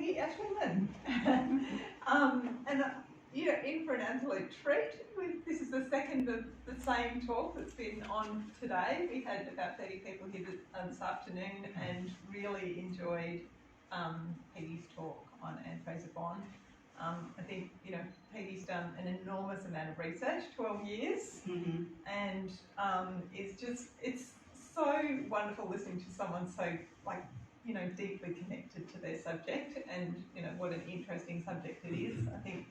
Peggy Ashwin. And you're in for an absolute treat. This is the second of the same talk that's been on today. We had about 30 people here this afternoon and really enjoyed Peggy's talk on Fraser Bon. I think, Peggy's done an enormous amount of research, 12 years, and it's so wonderful listening to someone so, deeply connected to their subject, and, what an interesting subject it is. I think,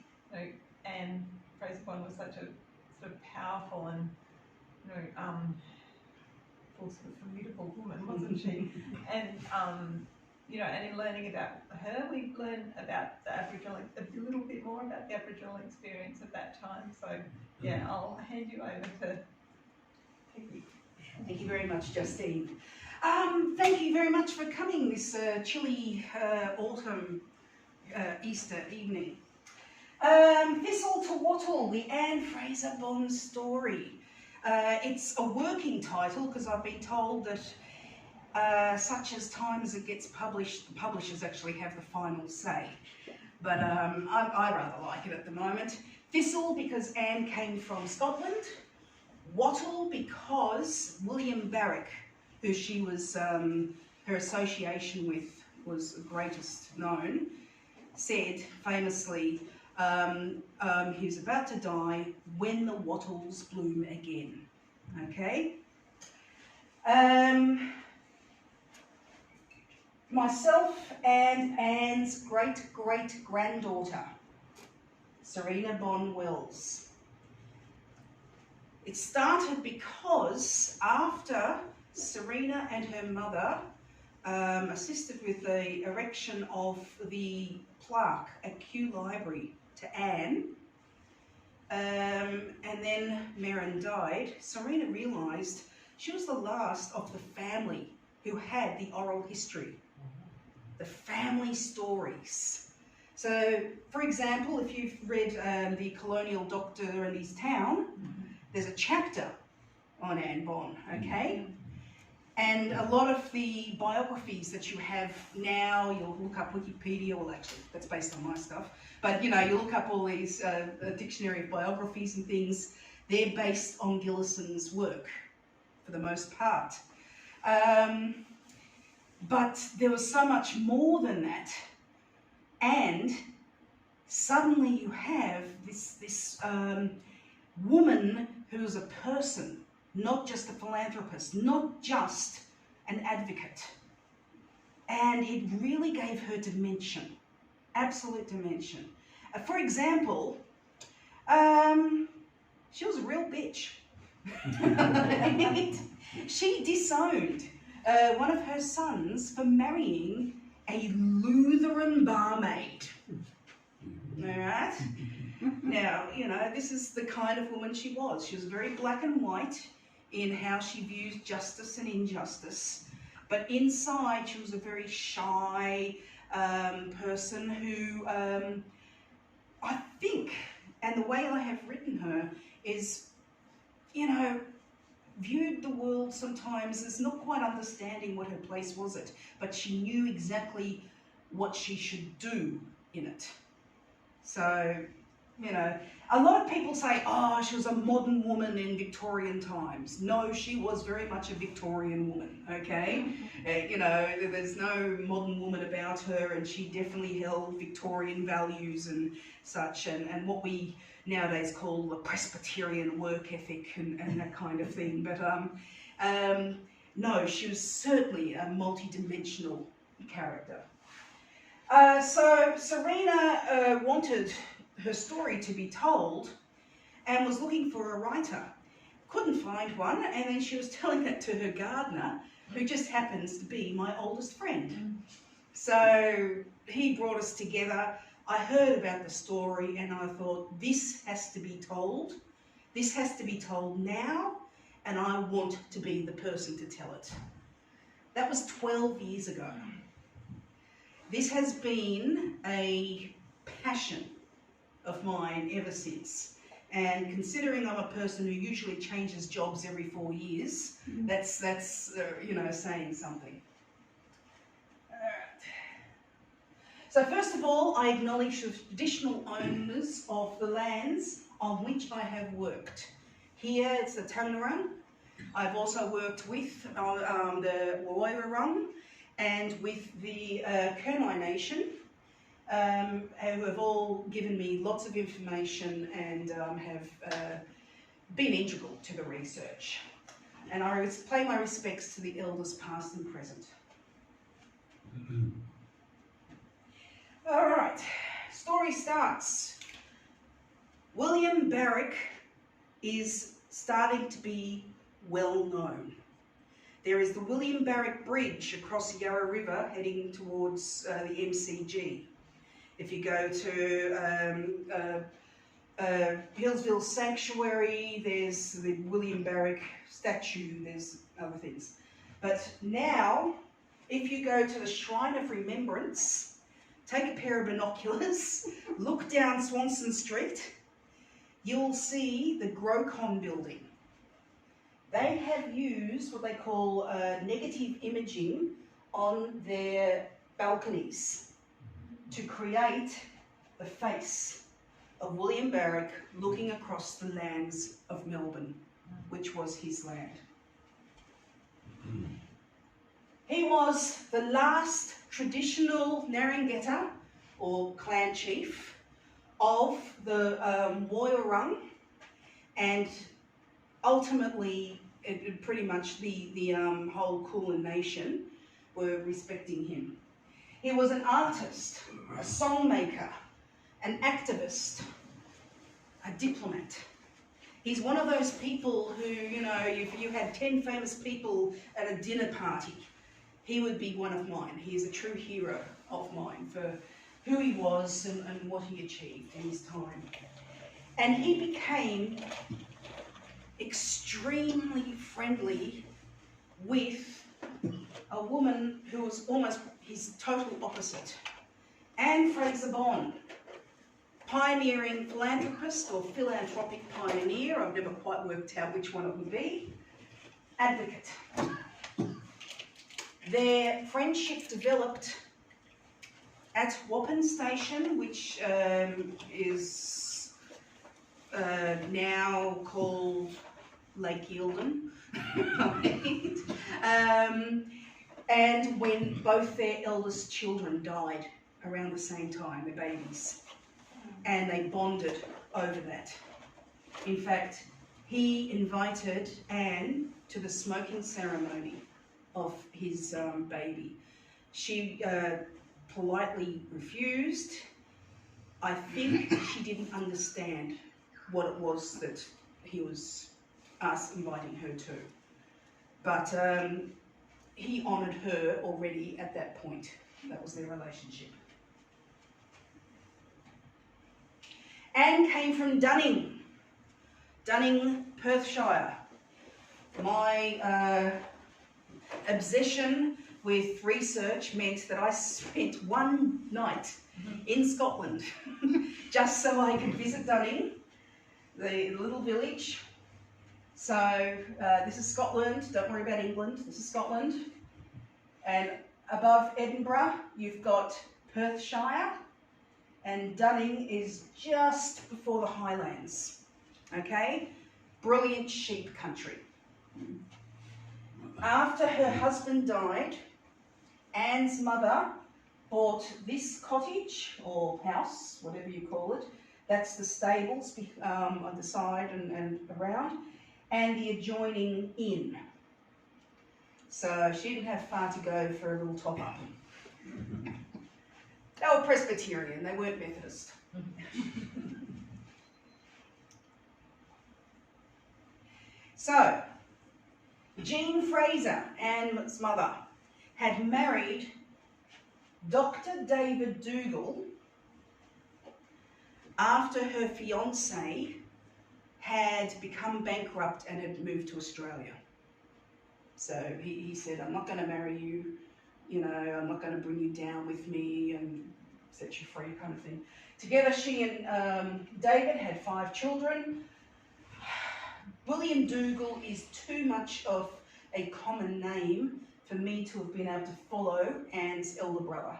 Anne Fraser Bon was such a sort of powerful and, full sort of formidable woman, wasn't she? And, and in learning about her, we learned about the Aboriginal, a little bit more about the Aboriginal experience at that time. So, yeah, I'll hand you over to Peggy. Thank you very much, Justine. Thank you very much for coming this chilly autumn Easter evening. Thistle to Wattle, the Anne Fraser Bon story. It's a working title because I've been told that such as time as it gets published, the publishers actually have the final say. But I rather like it at the moment. Thistle because Anne came from Scotland. Wattle because William Barak, who she was, her association with was greatest known, said famously, he was about to die when the wattles bloom again. Okay? Myself and Anne's great-great-granddaughter, Serena Bon Wells. It started because after Serena and her mother assisted with the erection of the plaque at Kew Library to Anne, and then Merrin died, Serena realised she was the last of the family who had the oral history, the family stories. So, for example, if you've read The Colonial Doctor and His Town, there's a chapter on Anne Bon, okay? And a lot of the biographies that you have now, you'll look up Wikipedia, well actually, that's based on my stuff, but you look up all these dictionary of biographies and things, they're based on Gillison's work, for the most part. But there was so much more than that, and suddenly you have this woman who's a person, not just a philanthropist, not just an advocate. And it really gave her dimension, absolute dimension. For example, she was a real bitch. She disowned one of her sons for marrying a Lutheran barmaid. All right? Now, this is the kind of woman she was. She was very black and white in how she views justice and injustice. But inside, she was a very shy person who, I think, and the way I have written her is, viewed the world sometimes as not quite understanding what her place was it, but she knew exactly what she should do in it. So, a lot of people say, oh, she was a modern woman in Victorian times. No, she was very much a Victorian woman, okay? There's no modern woman about her, and she definitely held Victorian values and such, and what we nowadays call the Presbyterian work ethic and that kind of thing. But no, she was certainly a multi-dimensional character. So Serena wanted her story to be told and was looking for a writer. Couldn't find one, and then she was telling that to her gardener, who just happens to be my oldest friend. So he brought us together. I heard about the story and I thought, this has to be told. This has to be told now, and I want to be the person to tell it. That was 12 years ago. This has been a passion of mine ever since. And considering I'm a person who usually changes jobs every 4 years, that's saying something. All right. So first of all, I acknowledge the traditional owners of the lands on which I have worked. Here it's the Tangerang. I've also worked with the Wairarung and with the Kulin Nation, who have all given me lots of information and have been integral to the research. And I pay my respects to the elders past and present. All right, story starts. William Barak is starting to be well known. There is the William Barak Bridge across the Yarra River heading towards the MCG. If you go to Hillsville Sanctuary, there's the William Barak statue, there's other things. But now, if you go to the Shrine of Remembrance, take a pair of binoculars, look down Swanson Street, you'll see the Grocon building. They have used what they call negative imaging on their balconies to create the face of William Barak looking across the lands of Melbourne, which was his land. He was the last traditional ngurungaeta, or clan chief, of the Wairarung, and ultimately pretty much the whole Kulin Nation were respecting him. He was an artist, a songmaker, an activist, a diplomat. He's one of those people who, you know, if you had 10 famous people at a dinner party, he would be one of mine. He is a true hero of mine for who he was and what he achieved in his time. And he became extremely friendly with a woman who was almost his total opposite, Fraser Bon, pioneering philanthropist or philanthropic pioneer. I've never quite worked out which one it would be. Advocate. Their friendship developed at Wattle Station, which is now called Lake Eildon. And when both their eldest children died around the same time, their babies, and they bonded over that. In fact, he invited Anne to the smoking ceremony of his baby. She politely refused. I think she didn't understand what it was that he was inviting her to. But he honoured her already at that point. That was their relationship. Anne came from Dunning, Perthshire. My obsession with research meant that I spent one night in Scotland just so I could visit Dunning, the little village. So this is Scotland, don't worry about England, this is Scotland. And above Edinburgh, you've got Perthshire, and Dunning is just before the Highlands, okay? Brilliant sheep country. After her husband died, Anne's mother bought this cottage, or house, whatever you call it. That's the stables on the side and around, and the adjoining inn. So she didn't have far to go for a little top-up. They were Presbyterian, they weren't Methodist. So, Jean Fraser, Anne's mother, had married Dr. David Dougal after her fiancé had become bankrupt and had moved to Australia. So he said, I'm not going to marry you, you know, I'm not going to bring you down with me and set you free kind of thing. Together she and David had 5 children. William Dougal is too much of a common name for me to have been able to follow Anne's elder brother.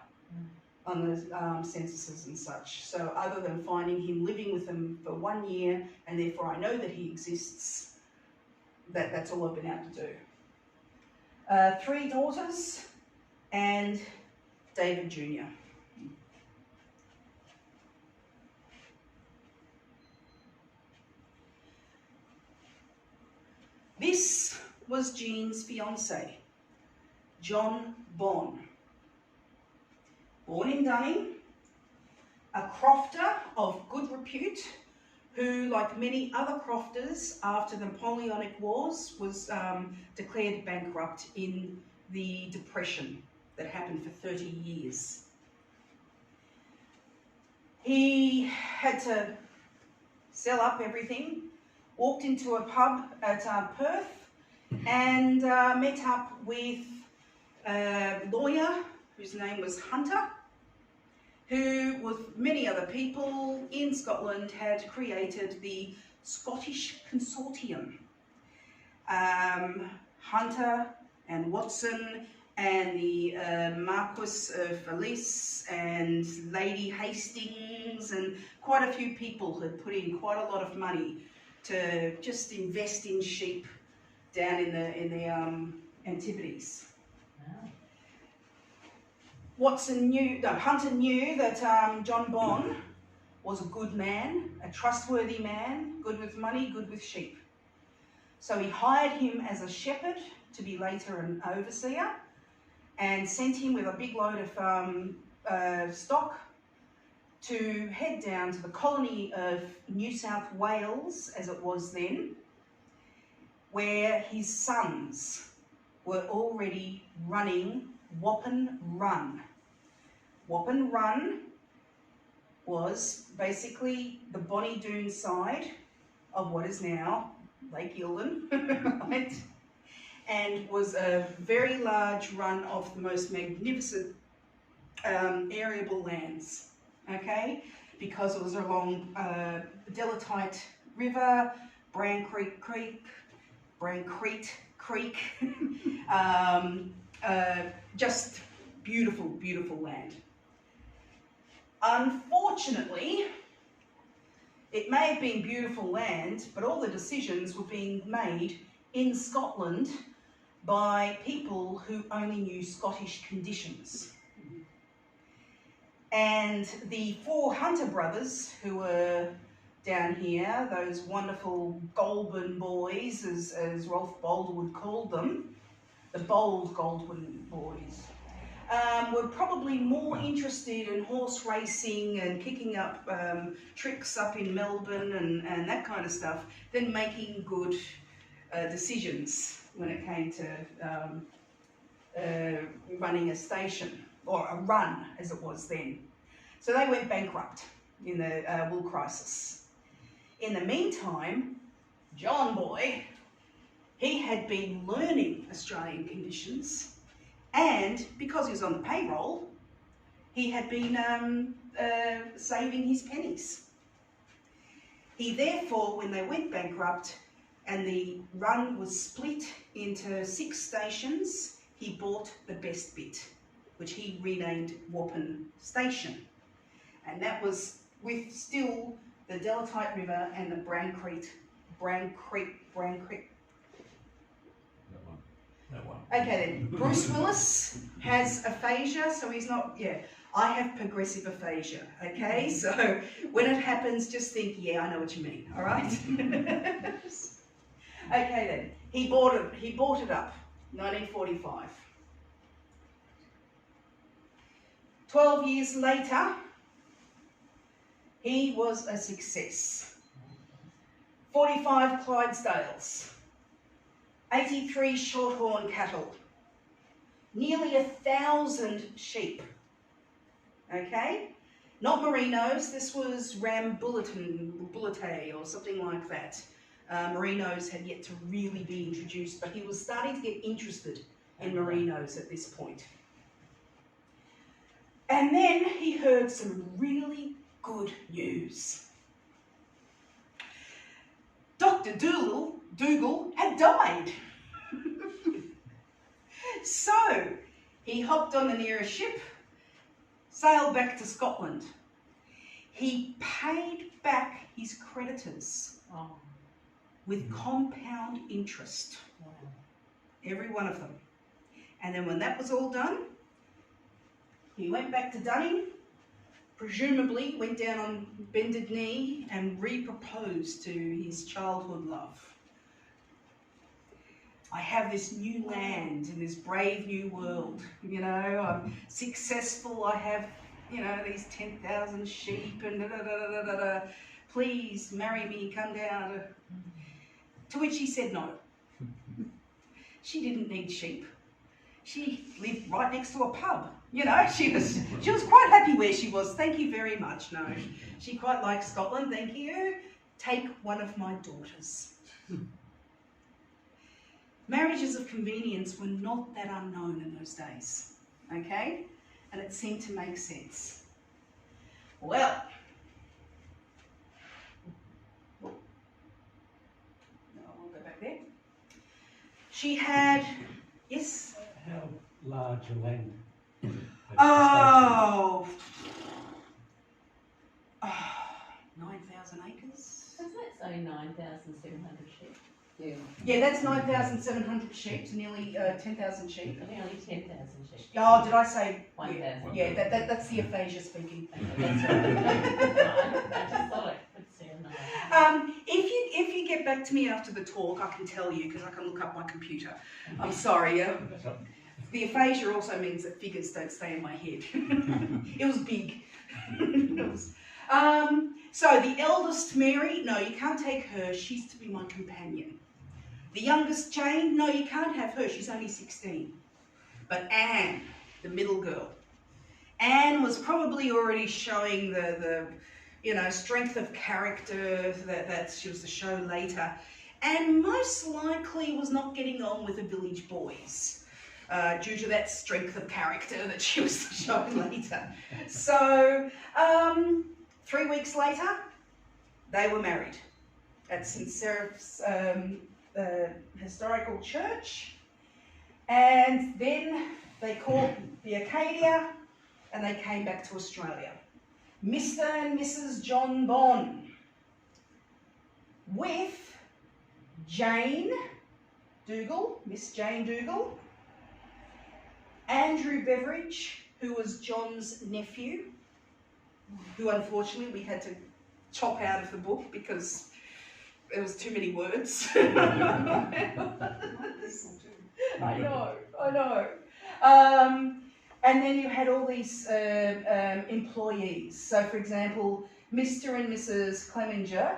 on the censuses and such. So other than finding him living with them for 1 year, and therefore I know that he exists, that's all I've been able to do. 3 daughters and David Jr. This was Jean's fiance, John Bon. Born in Dunning, a crofter of good repute, who, like many other crofters after the Napoleonic Wars, was declared bankrupt in the Depression that happened for 30 years. He had to sell up everything, walked into a pub at Perth and met up with a lawyer whose name was Hunter, who, with many other people in Scotland, had created the Scottish Consortium. Hunter and Watson and the Marquis of Felice and Lady Hastings and quite a few people had put in quite a lot of money to just invest in sheep down in the Antipodes. Hunter knew that John Bon was a good man, a trustworthy man, good with money, good with sheep. So he hired him as a shepherd to be later an overseer, and sent him with a big load of stock to head down to the colony of New South Wales, as it was then, where his sons were already running Wappen Run. Wappen Run was basically the Bonnie Doon side of what is now Lake Eildon, right? And was a very large run of the most magnificent arable lands, okay? Because it was along Delatite River, Brancrete Creek, just beautiful, beautiful land. Unfortunately, it may have been beautiful land, but all the decisions were being made in Scotland by people who only knew Scottish conditions. And the 4 Hunter brothers who were down here, those wonderful Goulburn boys, as Rolf Boldwood called them, the bold Goulburn boys, were probably more interested in horse racing and kicking up tricks up in Melbourne and that kind of stuff than making good decisions when it came to running a station, or a run as it was then. So they went bankrupt in the wool crisis. In the meantime, John Boy, he had been learning Australian conditions, and because he was on the payroll, he had been saving his pennies. He therefore, when they went bankrupt and the run was split into 6 stations, he bought the best bit, which he renamed Wappen Station. And that was with still the Delatite River and the Brancrete. That one. Okay then, Bruce Willis has aphasia, so he's not, I have progressive aphasia, okay? So when it happens, just think, yeah, I know what you mean, all right? Okay then, he bought it up, 1945. 12 years later, he was a success. 45 Clydesdales, 83 shorthorn cattle, nearly 1,000 sheep, okay? Not merinos, this was Bulleté or something like that. Merinos had yet to really be introduced, but he was starting to get interested in merinos at this point. And then he heard some really good news. Dr. Dougal had died. So he hopped on the nearest ship, sailed back to Scotland. He paid back his creditors with compound interest. Wow. Every one of them. And then when that was all done, he went back to Dunning, presumably went down on bended knee and re-proposed to his childhood love. I have this new land in this brave new world. You know, I'm successful. I have, you know, these 10,000 sheep and da da da da da da. Please marry me, come down. To which he said no. She didn't need sheep. She lived right next to a pub. You know, she was quite happy where she was. Thank you very much. No, she quite likes Scotland. Thank you. Take one of my daughters. Marriages of convenience were not that unknown in those days, okay? And it seemed to make sense. Well, no, I'll go back there. She had, yes? How large a land? Oh, 9,000 acres. Doesn't it say 9,700 sheep? Yeah. Yeah, that's 9,700 sheep, so nearly 10,000 sheep. Nearly 10,000 sheep. Oh, did I say? 1,000. Yeah, that's the aphasia speaking. That's right. I just thought it would sound nice. If you get back to me after the talk, I can tell you because I can look up my computer. I'm sorry. The aphasia also means that figures don't stay in my head. It was big. So the eldest Mary, no, you can't take her. She's to be my companion. The youngest Jane, no, you can't have her. She's only 16. But Anne, the middle girl. Anne was probably already showing the strength of character that she was to show later, and most likely was not getting on with the village boys due to that strength of character that she was to show later. So 3 weeks later, they were married at St. Seraph's Historical Church, and then they caught the Acadia and they came back to Australia. Mr. and Mrs. John Bon, with Jane Dougal, Miss Jane Dougal, Andrew Beveridge, who was John's nephew, who unfortunately we had to chop out of the book because there was too many words. I know. And then you had all these employees. So, for example, Mr. and Mrs. Clemenger,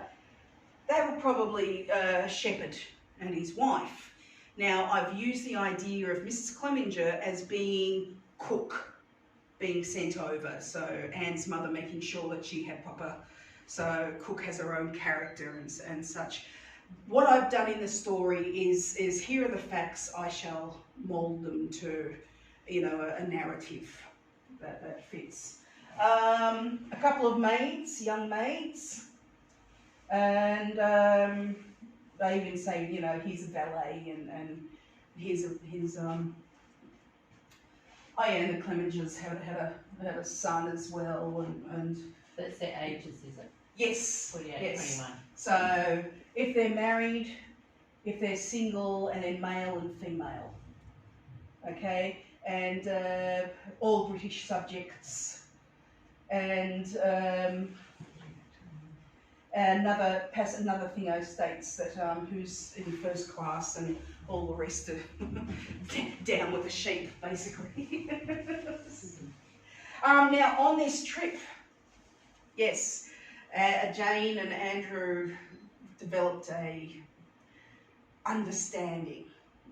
they were probably Shepherd and his wife. Now, I've used the idea of Mrs. Clemenger as being cook, being sent over. So, Anne's mother making sure that she had proper. So, cook has her own character and such. What I've done in the story is here are the facts. I shall mould them to, a narrative that fits. A couple of maids, young maids, and they even say, here's a valet and here's and the Clemengers had a son as well, and That's their ages, is it? yes, 48, yes. 21. So if they're married, if they're single, and then male and female, okay, and all British subjects, and another Thingo states that who's in first class and all the rest are down with the sheep, basically. Now on this trip, yes, Jane and Andrew developed a understanding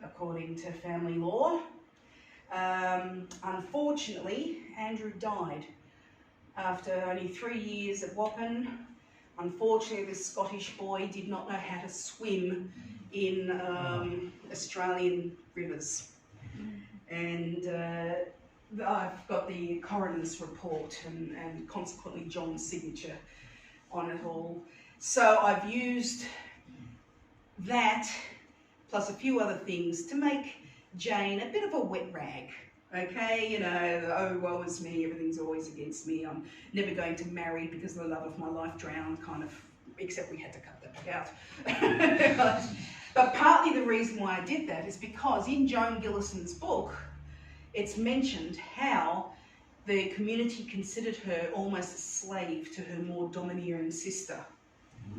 according to family law. Unfortunately, Andrew died after only 3 years at Wappin. Unfortunately, this Scottish boy did not know how to swim in Australian rivers. And I've got the coroner's report and consequently John's signature on it all. So I've used that plus a few other things to make Jane a bit of a wet rag, Okay, you know, oh, woe is me, everything's always against me, I'm never going to marry because the love of my life drowned, kind of, except we had to cut that back out. But partly the reason why I did that is because in Joan Gillison's book, it's mentioned how the community considered her almost a slave to her more domineering sister.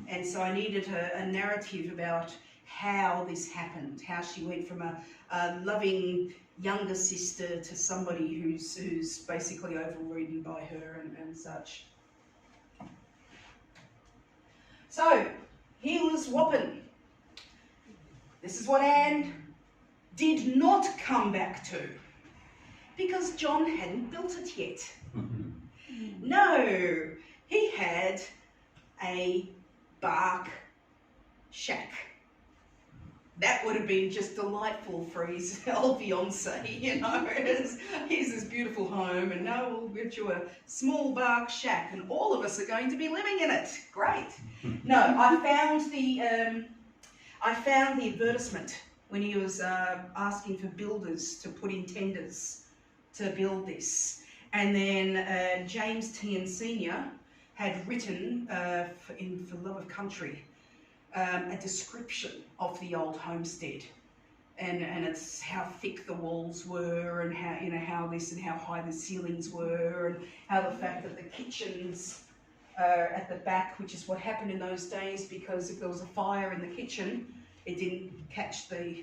And so I needed a narrative about how this happened, how she went from a loving younger sister to somebody who's basically overridden by her and such. So, here was Wappen. This is what Anne did not come back to, because John hadn't built it yet. No, he had a bark shack. That would have been just delightful for his old fiancée, you know. Here's this beautiful home, and now we'll get you a small bark shack, and all of us are going to be living in it. Great. No, I found the advertisement when he was asking for builders to put in tenders to build this, and then James Tian Senior had written for Love of Country a description of the old homestead, and it's how thick the walls were, and how, you know, how this and how high the ceilings were, and how the fact that the kitchens are at the back, which is what happened in those days, because if there was a fire in the kitchen, it didn't catch the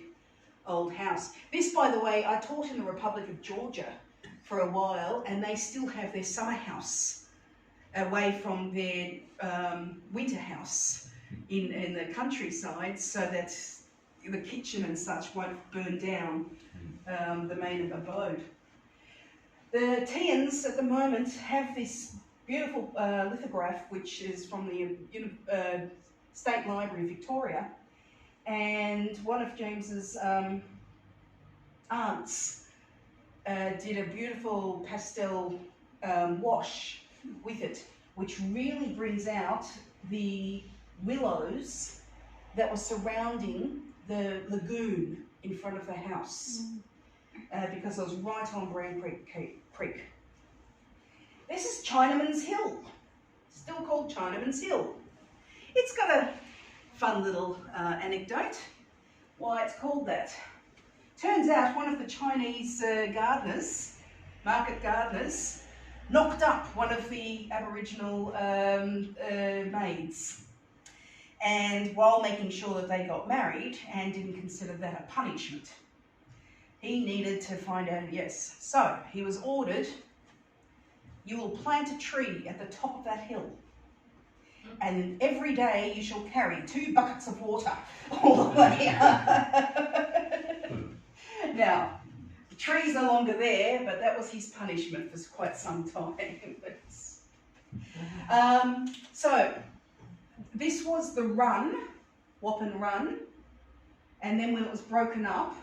old house. This, by the way, I taught in the Republic of Georgia for a while, and they still have their summer house away from their winter house in the countryside, so that the kitchen and such won't burn down the main abode. The Tians at the moment have this beautiful lithograph, which is from the State Library of Victoria, and one of James's aunts did a beautiful pastel wash with it, which really brings out the willows that were surrounding the lagoon in front of the house, because it was right on Grand Creek. This is Chinaman's Hill, still called Chinaman's Hill. It's got a fun little anecdote why it's called that. Turns out one of the Chinese gardeners, market gardeners, knocked up one of the Aboriginal maids, and while making sure that they got married, and didn't consider that a punishment, he needed to find out, yes. So he was ordered, you will plant a tree at the top of that hill, and every day you shall carry 2 buckets of water all the way up. Now, the tree's no longer there, but that was his punishment for quite some time. So, this was the run, Wappen Run, and then when it was broken up,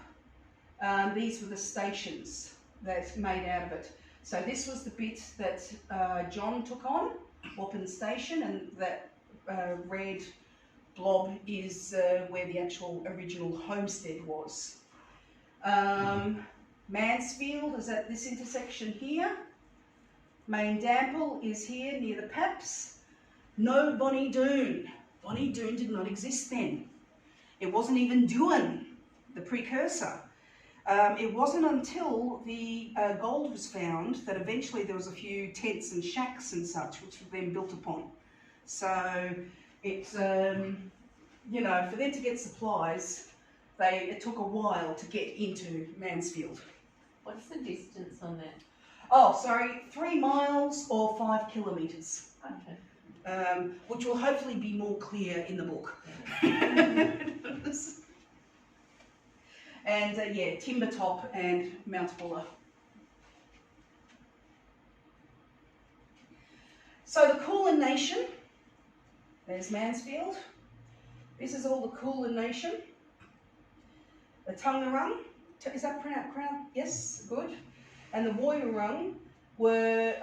these were the stations that made out of it. So this was the bit that John took on, Wappen Station, and that red blob is where the actual original homestead was. Mansfield is at this intersection here. Main Dample is here near the Paps. No Bonnie Doon. Bonnie Doon did not exist then. It wasn't even Doon, the precursor. It wasn't until the gold was found that eventually there was a few tents and shacks and such, which were then built upon. So it's, you know, for them to get supplies, it took a while to get into Mansfield. What's the distance on that? Oh, sorry, 3 miles or 5 kilometres. Okay. Which will hopefully be more clear in the book. And yeah, Timber Top and Mount Buller. So the Kulin Nation, there's Mansfield. This is all the Kulin Nation. The Tungurung, is that pronounced? Yes, good. And the Woiwurrung were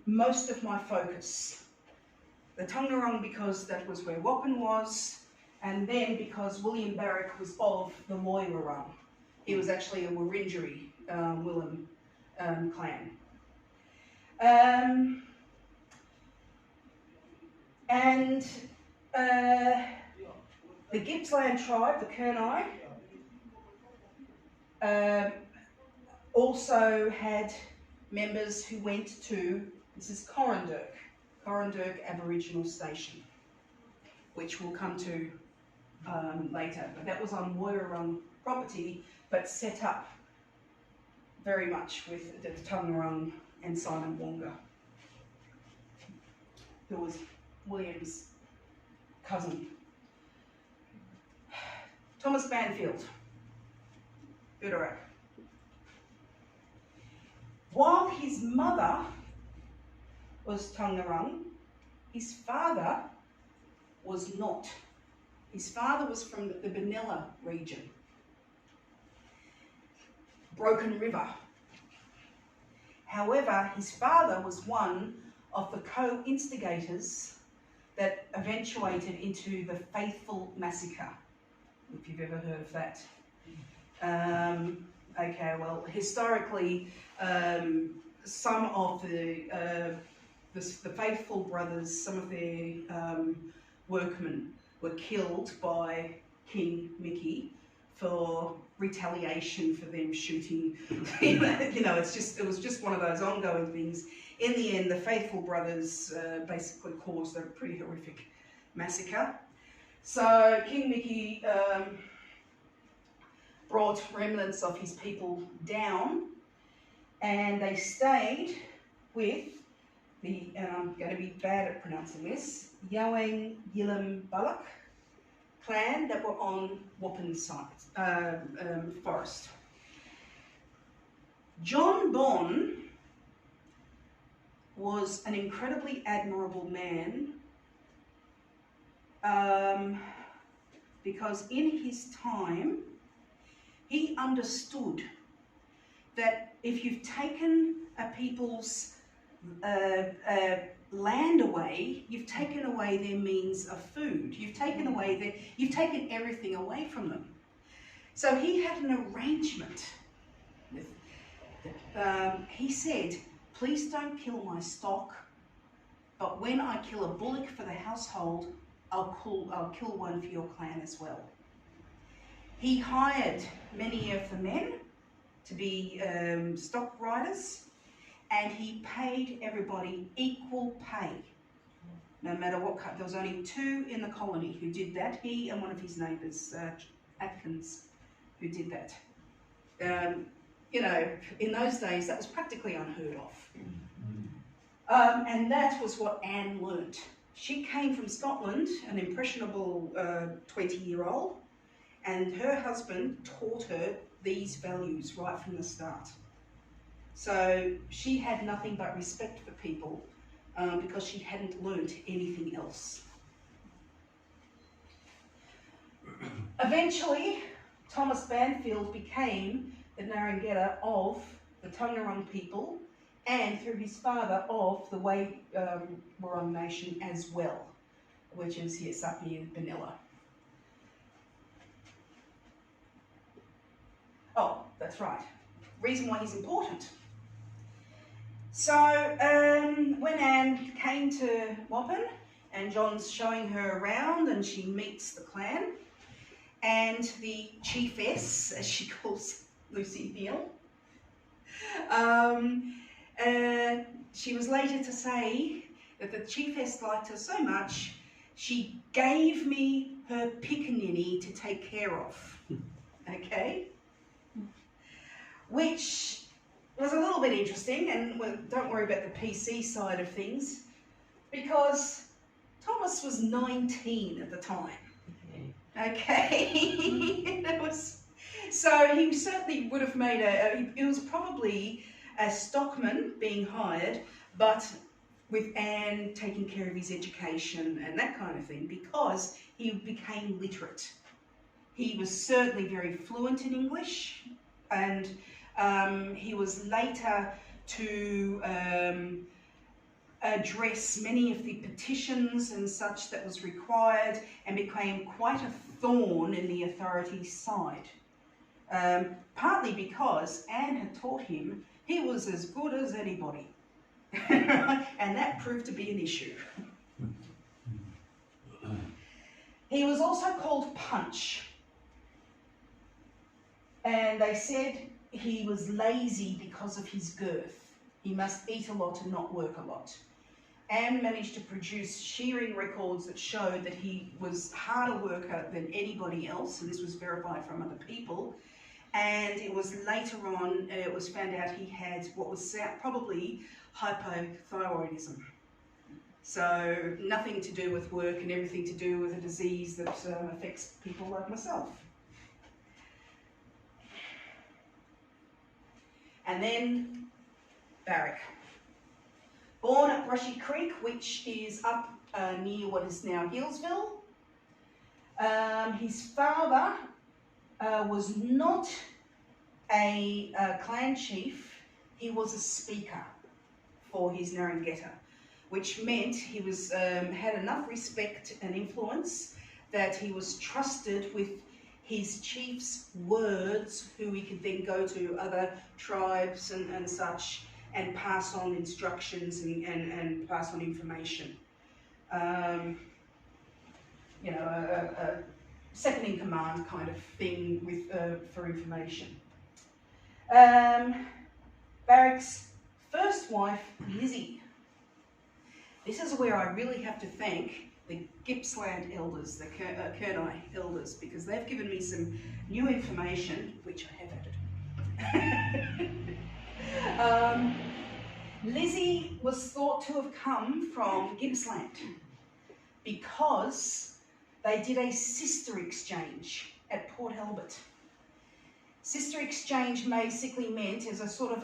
most of my focus. The Tungurung because that was where Wappen was, and then because William Barak was of the Woiwurrung. He was actually a Wurundjeri William clan. And the Gippsland tribe, the Kurnai, also had members who went to, this is Corranderk Aboriginal Station, which we'll come to later. But that was on Woiwurrung property, but set up very much with the Taungurung and Simon Wonga, who was William's cousin. Thomas Mansfield, Barak. While his mother was Taungurung, his father was not. His father was from the Benalla region, Broken River. However, his father was one of the co-instigators that eventuated into the Faithful Massacre, if you've ever heard of that. Okay, well, historically, some of the Faithful brothers, some of their workmen were killed by King Mickey for retaliation for them shooting. You know, it was just one of those ongoing things. In the end, the Faithful brothers basically caused a pretty horrific massacre. So King Mickey brought remnants of his people down, and they stayed with the, and I'm going to be bad at pronouncing this, William Barak clan that were on Wappin Forest. John Bon was an incredibly admirable man because in his time he understood that if you've taken a people's land away, you've taken away their means of food. You've taken everything away from them. So he had an arrangement with, he said, please don't kill my stock, but when I kill a bullock for the household, I'll kill one for your clan as well. He hired many of the men to be stock riders, and he paid everybody equal pay, no matter what cut. There was only 2 in the colony who did that, he and one of his neighbours, Atkins, who did that. You know, in those days, that was practically unheard of. And that was what Anne learnt. She came from Scotland, an impressionable 20-year-old, and her husband taught her these values right from the start. So she had nothing but respect for people because she hadn't learnt anything else. Eventually, Thomas Mansfield became the ngurungaeta of the Taungurung people, and through his father of the William Nation as well, which is, yes, up near Benalla. Oh, that's right. Reason why he's important. So when Anne came to Wappin, and John's showing her around, and she meets the clan, and the chiefess, as she calls Lucy Neal, she was later to say that the chiefess liked her so much, she gave me her pickaninny to take care of. Okay? Which was a little bit interesting, and don't worry about the PC side of things, because Thomas was 19 at the time. Okay? It was, so he certainly would have made it was probably a stockman being hired, but with Anne taking care of his education and that kind of thing, because he became literate. He was certainly very fluent in English, and he was later to address many of the petitions and such that was required, and became quite a thorn in the authorities' side. partly because Anne had taught him he was as good as anybody. And that proved to be an issue. He was also called Punch. And they said he was lazy because of his girth. He must eat a lot and not work a lot. Anne managed to produce shearing records that showed that he was a harder worker than anybody else, and this was verified from other people. And it was later on, it was found out he had what was probably hypothyroidism. So nothing to do with work and everything to do with a disease that affects people like myself. And then Barak. Born at Brushy Creek, which is up near what is now Hillsville. His father was not a clan chief, he was a speaker for his ngurungaeta, which meant he was had enough respect and influence that he was trusted with his chief's words, who he could then go to other tribes and such, and pass on instructions and pass on information. You know, a second in command kind of thing with for information. Barak's first wife, Lizzie. This is where I really have to thank the Gippsland elders, the Kurnai elders, because they've given me some new information, which I have added. Lizzie was thought to have come from Gippsland because they did a sister exchange at Port Albert. Sister exchange basically meant as a sort of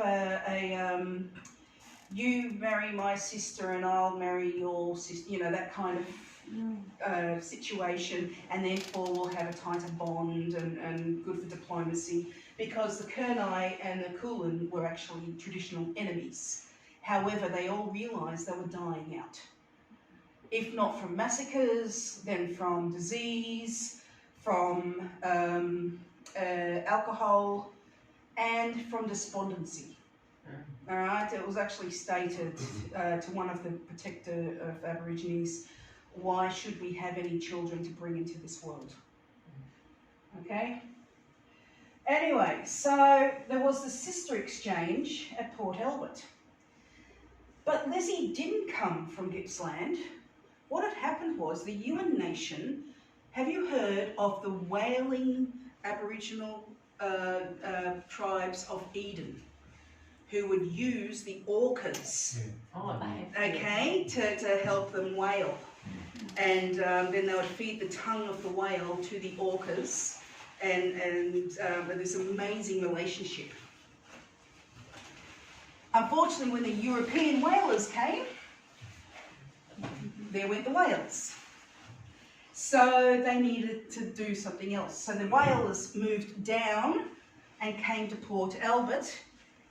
you marry my sister and I'll marry your sister, you know, that kind of situation, and therefore we'll have a tighter bond and good for diplomacy, because the Kurnai and the Kulin were actually traditional enemies. However, they all realised they were dying out. If not from massacres, then from disease, from alcohol, and from despondency. All right, it was actually stated to one of the protector of Aborigines, why should we have any children to bring into this world? Okay? Anyway, so there was the sister exchange at Port Albert. But Lizzie didn't come from Gippsland. What had happened was the Umming Nation, have you heard of the whaling Aboriginal tribes of Eden, who would use the orcas, okay, to help them whale. And then they would feed the tongue of the whale to the orcas, and this amazing relationship. Unfortunately, when the European whalers came, there went the whales. So they needed to do something else. So the whalers moved down and came to Port Albert,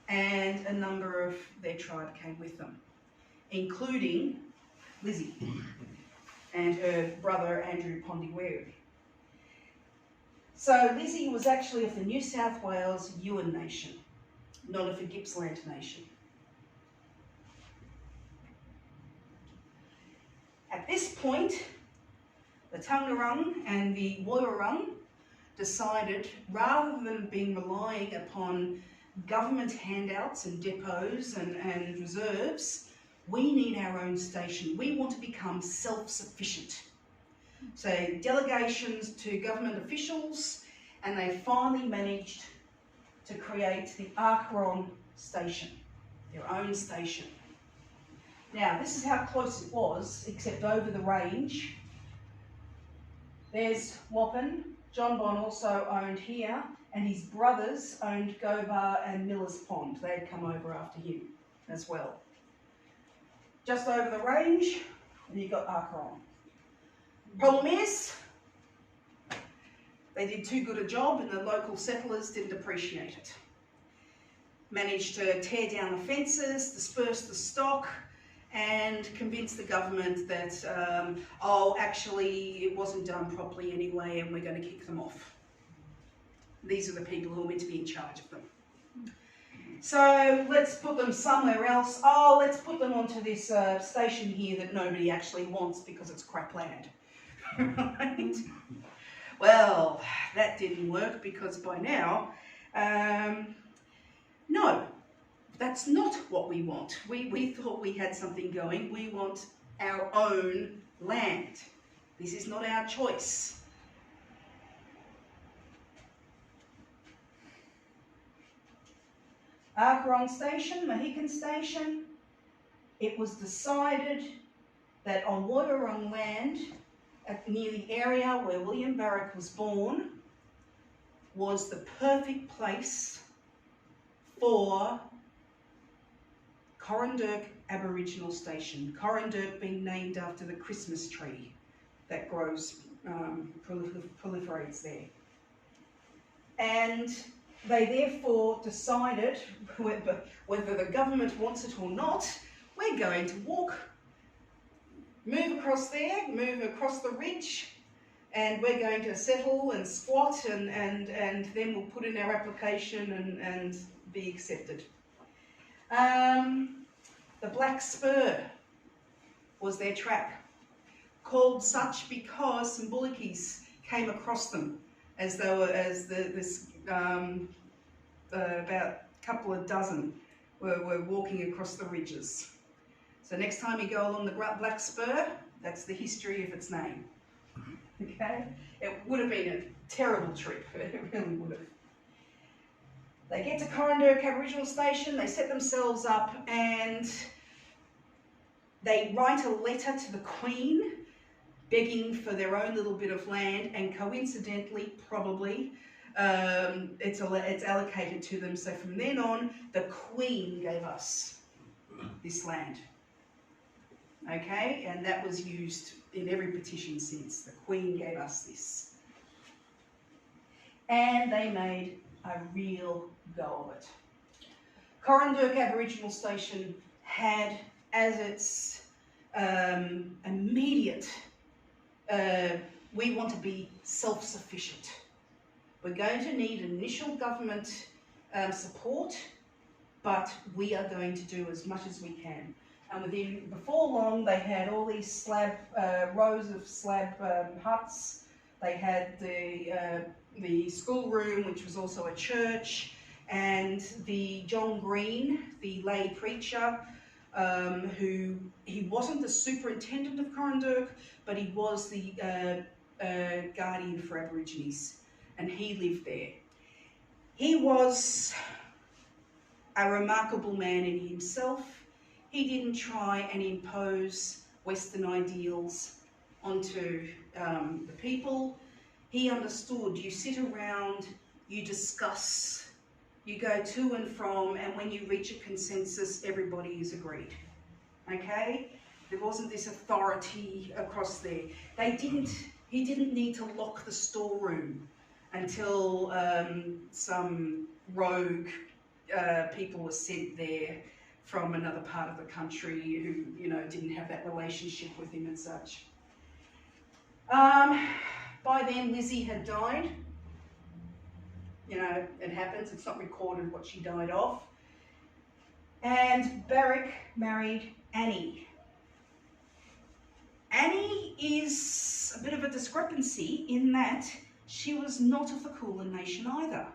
and a number of their tribe came with them, including Lizzie and her brother Andrew Pondiweri. So Lizzie was actually of the New South Wales Umming Nation, not of the Gippsland Nation. At this point, the Tangarung and the Woiwurrung decided, rather than relying upon government handouts and depots and reserves, we need our own station. We want to become self-sufficient. So delegations to government officials, and they finally managed to create the Aahing station, their own station. Now, this is how close it was, except over the range. There's Wappin. John Bon also owned here, and his brothers owned Gobar and Miller's Pond. They had come over after him as well. Just over the range, and you've got Aahing. Problem is, they did too good a job, and the local settlers didn't appreciate it. Managed to tear down the fences, disperse the stock, and convince the government that, oh, actually, it wasn't done properly anyway, and we're going to kick them off. These are the people who are meant to be in charge of them. So let's put them somewhere else. Oh, let's put them onto this station here that nobody actually wants because it's crap land. Right? Well, that didn't work because by now, no, that's not what we want. We thought we had something going. We want our own land. This is not our choice. Arkarong Station, Mohican Station, it was decided that on Watermark land, near the area where William Barak was born, was the perfect place for Corandurk Aboriginal Station. Corandurk being named after the Christmas tree that grows, proliferates there. And they therefore decided, whether the government wants it or not, we're going to walk, move across there, move across the ridge, and we're going to settle and squat and then we'll put in our application and be accepted. The Black Spur was their track, called such because some bullockis came across them as though about a couple of dozen were walking across the ridges. So next time you go along the Black Spur, that's the history of its name. Okay? It would have been a terrible trip, it really would have. They get to Corandurk Aboriginal Station, they set themselves up and they write a letter to the Queen begging for their own little bit of land, and coincidentally, probably, it's allocated to them. So from then on, the Queen gave us this land. Okay, and that was used in every petition since. The Queen gave us this. And they made a real go of it. Corandurk Aboriginal Station had as its immediate, we want to be self-sufficient. We're going to need initial government support, but we are going to do as much as we can. And before long, they had all these rows of slab huts. They had the schoolroom, which was also a church, and the John Green, the lay preacher, he wasn't the superintendent of Corandurk, but he was the guardian for Aborigines, and he lived there. He was a remarkable man in himself. He didn't try and impose Western ideals onto the people. He understood, you sit around, you discuss, you go to and from, and when you reach a consensus, everybody is agreed. Okay? There wasn't this authority across there. He didn't need to lock the storeroom until some rogue people were sent there from another part of the country who, didn't have that relationship with him and such. By then, Lizzie had died. It happens. It's not recorded what she died of. And Barak married Annie. Annie is a bit of a discrepancy in that she was not of the Kulin Nation either.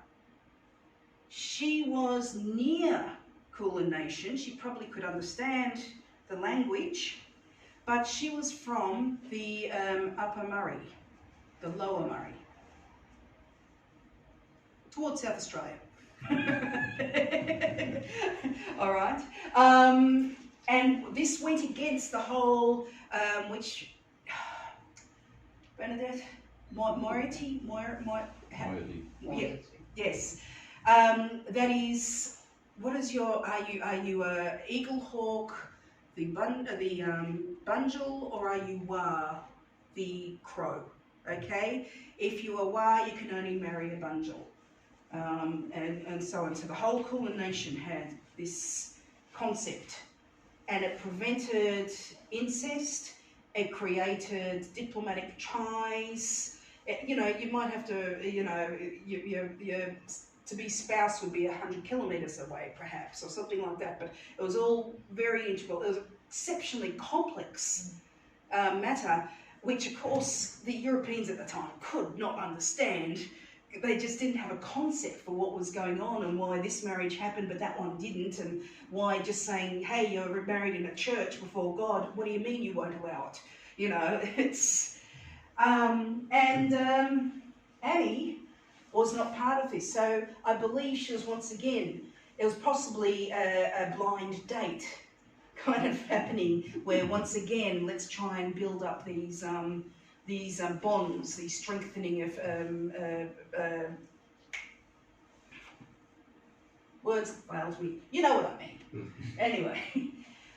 She was near Kulin Nation. She probably could understand the language, but she was from the Upper Murray, the Lower Murray, towards South Australia. All right. And this went against the whole, Bernadette, Moiety? Yes. That is, what is are you a eagle hawk, the bunjil, or are you Wa, the crow? Okay? If you are Wa, you can only marry a bunjil. And so on. So the whole Kulin Nation had this concept, and it prevented incest, it created diplomatic ties, You know, you might have to, you know, your to-be spouse would be 100 kilometres away, perhaps, or something like that. But it was all very integral. It was exceptionally complex matter, which, of course, the Europeans at the time could not understand. They just didn't have a concept for what was going on and why this marriage happened but that one didn't, and why just saying, hey, you're married in a church before God, what do you mean you won't allow it? You know, it's... Annie was not part of this, so I believe she was once again, it was possibly a blind date kind of happening, where once again, let's try and build up these bonds, the strengthening of words that failed me. You know what I mean. Anyway,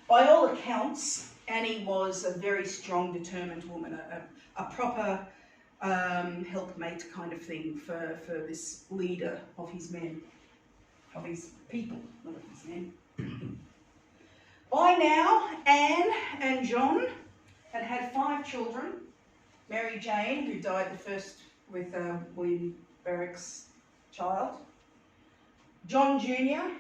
by all accounts, Annie was a very strong, determined woman, a proper helpmate kind of thing for this leader of his men, of his people, not of his men. By now, Anne and John had 5 children. Mary Jane, who died the first with William Barak's child. John Jr.,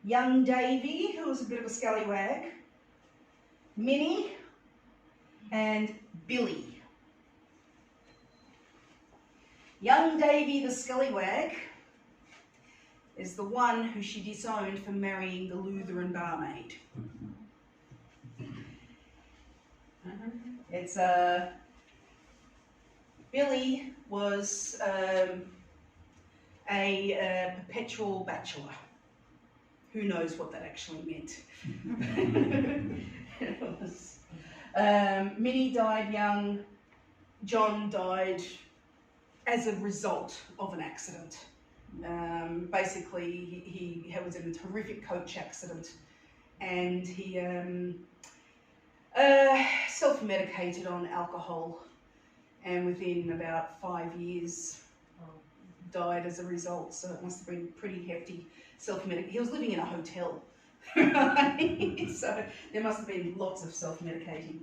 young Davy, who was a bit of a scallywag. Minnie, and Billy. Young Davy the scallywag is the one who she disowned for marrying the Lutheran barmaid. It's Billy was a perpetual bachelor. Who knows what that actually meant? Minnie died young. John died as a result of an accident. Basically, he was in a horrific coach accident, and he self-medicated on alcohol, and within about 5 years died as a result. So it must have been pretty hefty self-medication. He was living in a hotel, right? So there must have been lots of self-medicating.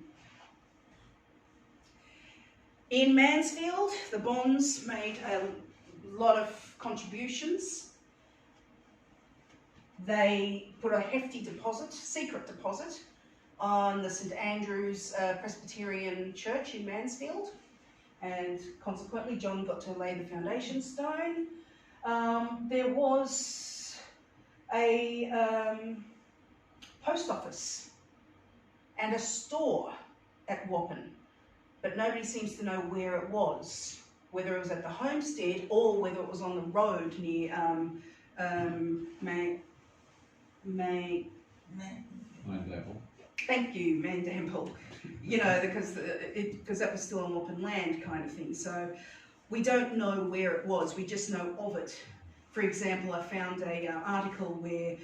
In Mansfield, the Bons made a lot of contributions. They put a hefty deposit, secret deposit, on the St Andrew's Presbyterian Church in Mansfield, and consequently John got to lay the foundation stone. There was a post office and a store at Wappin, but nobody seems to know where it was, whether it was at the homestead or whether it was on the road near Thank you, Mandample. You know, because that was still on Wappin land kind of thing. So we don't know where it was, we just know of it. For example, I found a article where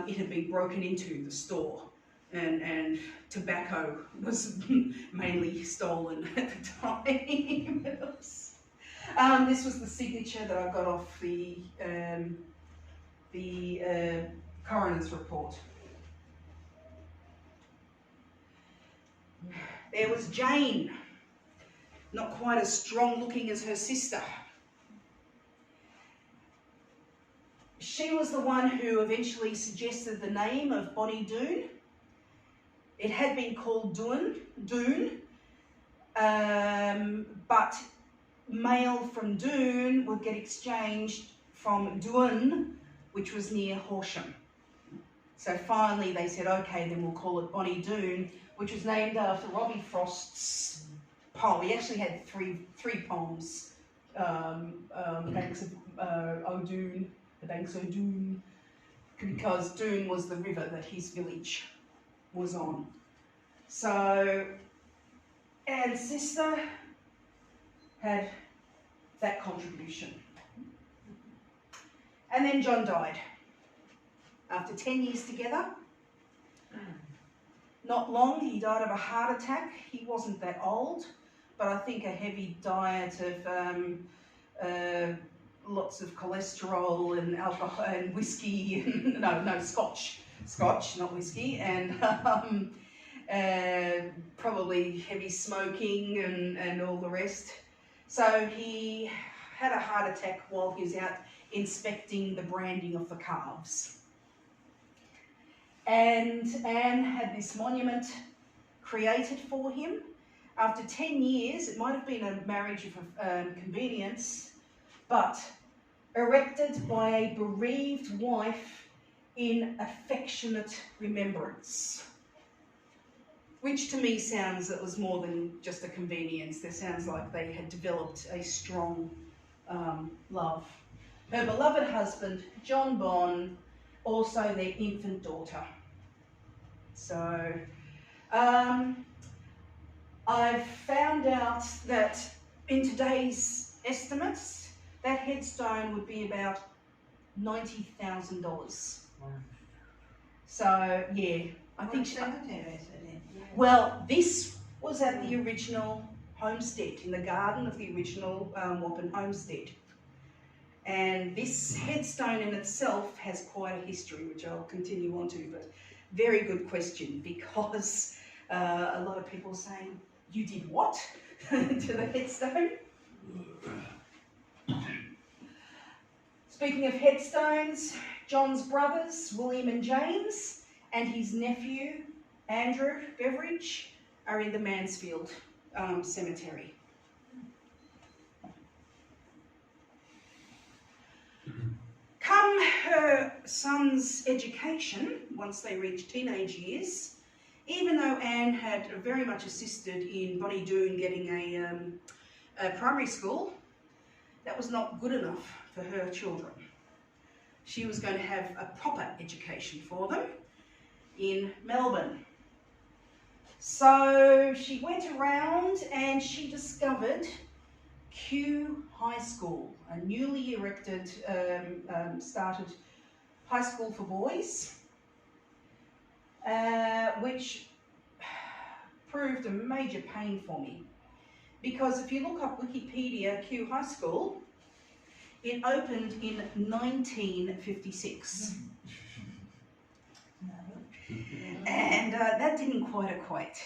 it had been broken into, the store, and tobacco was mainly stolen at the time. This was the signature that I got off the coroner's report. There was Jane, not quite as strong looking as her sister. She was the one who eventually suggested the name of Bonnie Doon. It had been called Doon, but mail from Doon would get exchanged from Doon, which was near Horsham. So finally they said, okay, then we'll call it Bonnie Doon, which was named after Robbie Frost's poem. He actually had three poems, the banks of O'Doon, the banks of Doon, because Doon was the river that his village was on. So Anne's sister had that contribution. And then John died. After 10 years together, not long, he died of a heart attack. He wasn't that old, but I think a heavy diet of lots of cholesterol and alcohol and whiskey, and, no, scotch, not whiskey, and probably heavy smoking and all the rest. So he had a heart attack while he was out inspecting the branding of the calves. And Anne had this monument created for him. After 10 years, it might have been a marriage of convenience, but erected by a bereaved wife in affectionate remembrance. Which to me sounds it was more than just a convenience. It sounds like they had developed a strong love. Her beloved husband, John Bon, also their infant daughter. So I've found out that in today's estimates, that headstone would be about $90,000. Wow. So yeah, I think. cemetery is it in? Well, this was at the original homestead, in the garden of the original Wappen homestead. And this headstone in itself has quite a history, which I'll continue on to, but very good question, because a lot of people are saying, you did what to the headstone? Speaking of headstones, John's brothers, William and James, and his nephew, Andrew Beveridge, are in the Mansfield cemetery. Come her son's education, once they reached teenage years, even though Anne had very much assisted in Bonnie Doon getting a primary school, that was not good enough for her children. She was going to have a proper education for them in Melbourne. So she went around and she discovered Kew High School, a newly erected, started high school for boys, which proved a major pain for me. Because if you look up Wikipedia, Kew High School, it opened in 1956. And that didn't quite equate.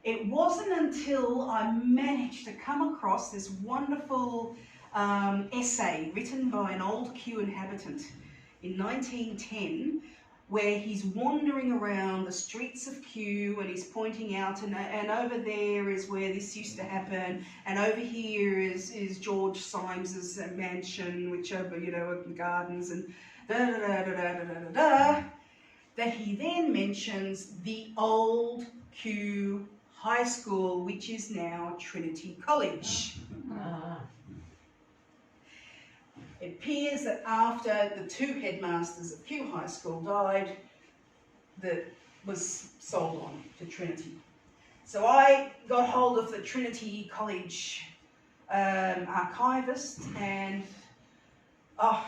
It wasn't until I managed to come across this wonderful essay written by an old Kew inhabitant in 1910, where he's wandering around the streets of Kew and he's pointing out, and over there is where this used to happen, and over here is George Symes's mansion, which over, you know, the gardens, and da-da-da-da-da-da-da-da, that he then mentions the old Kew High School, which is now Trinity College. It appears that after the two headmasters of Kew High School died, that was sold on to Trinity. So I got hold of the Trinity College archivist, and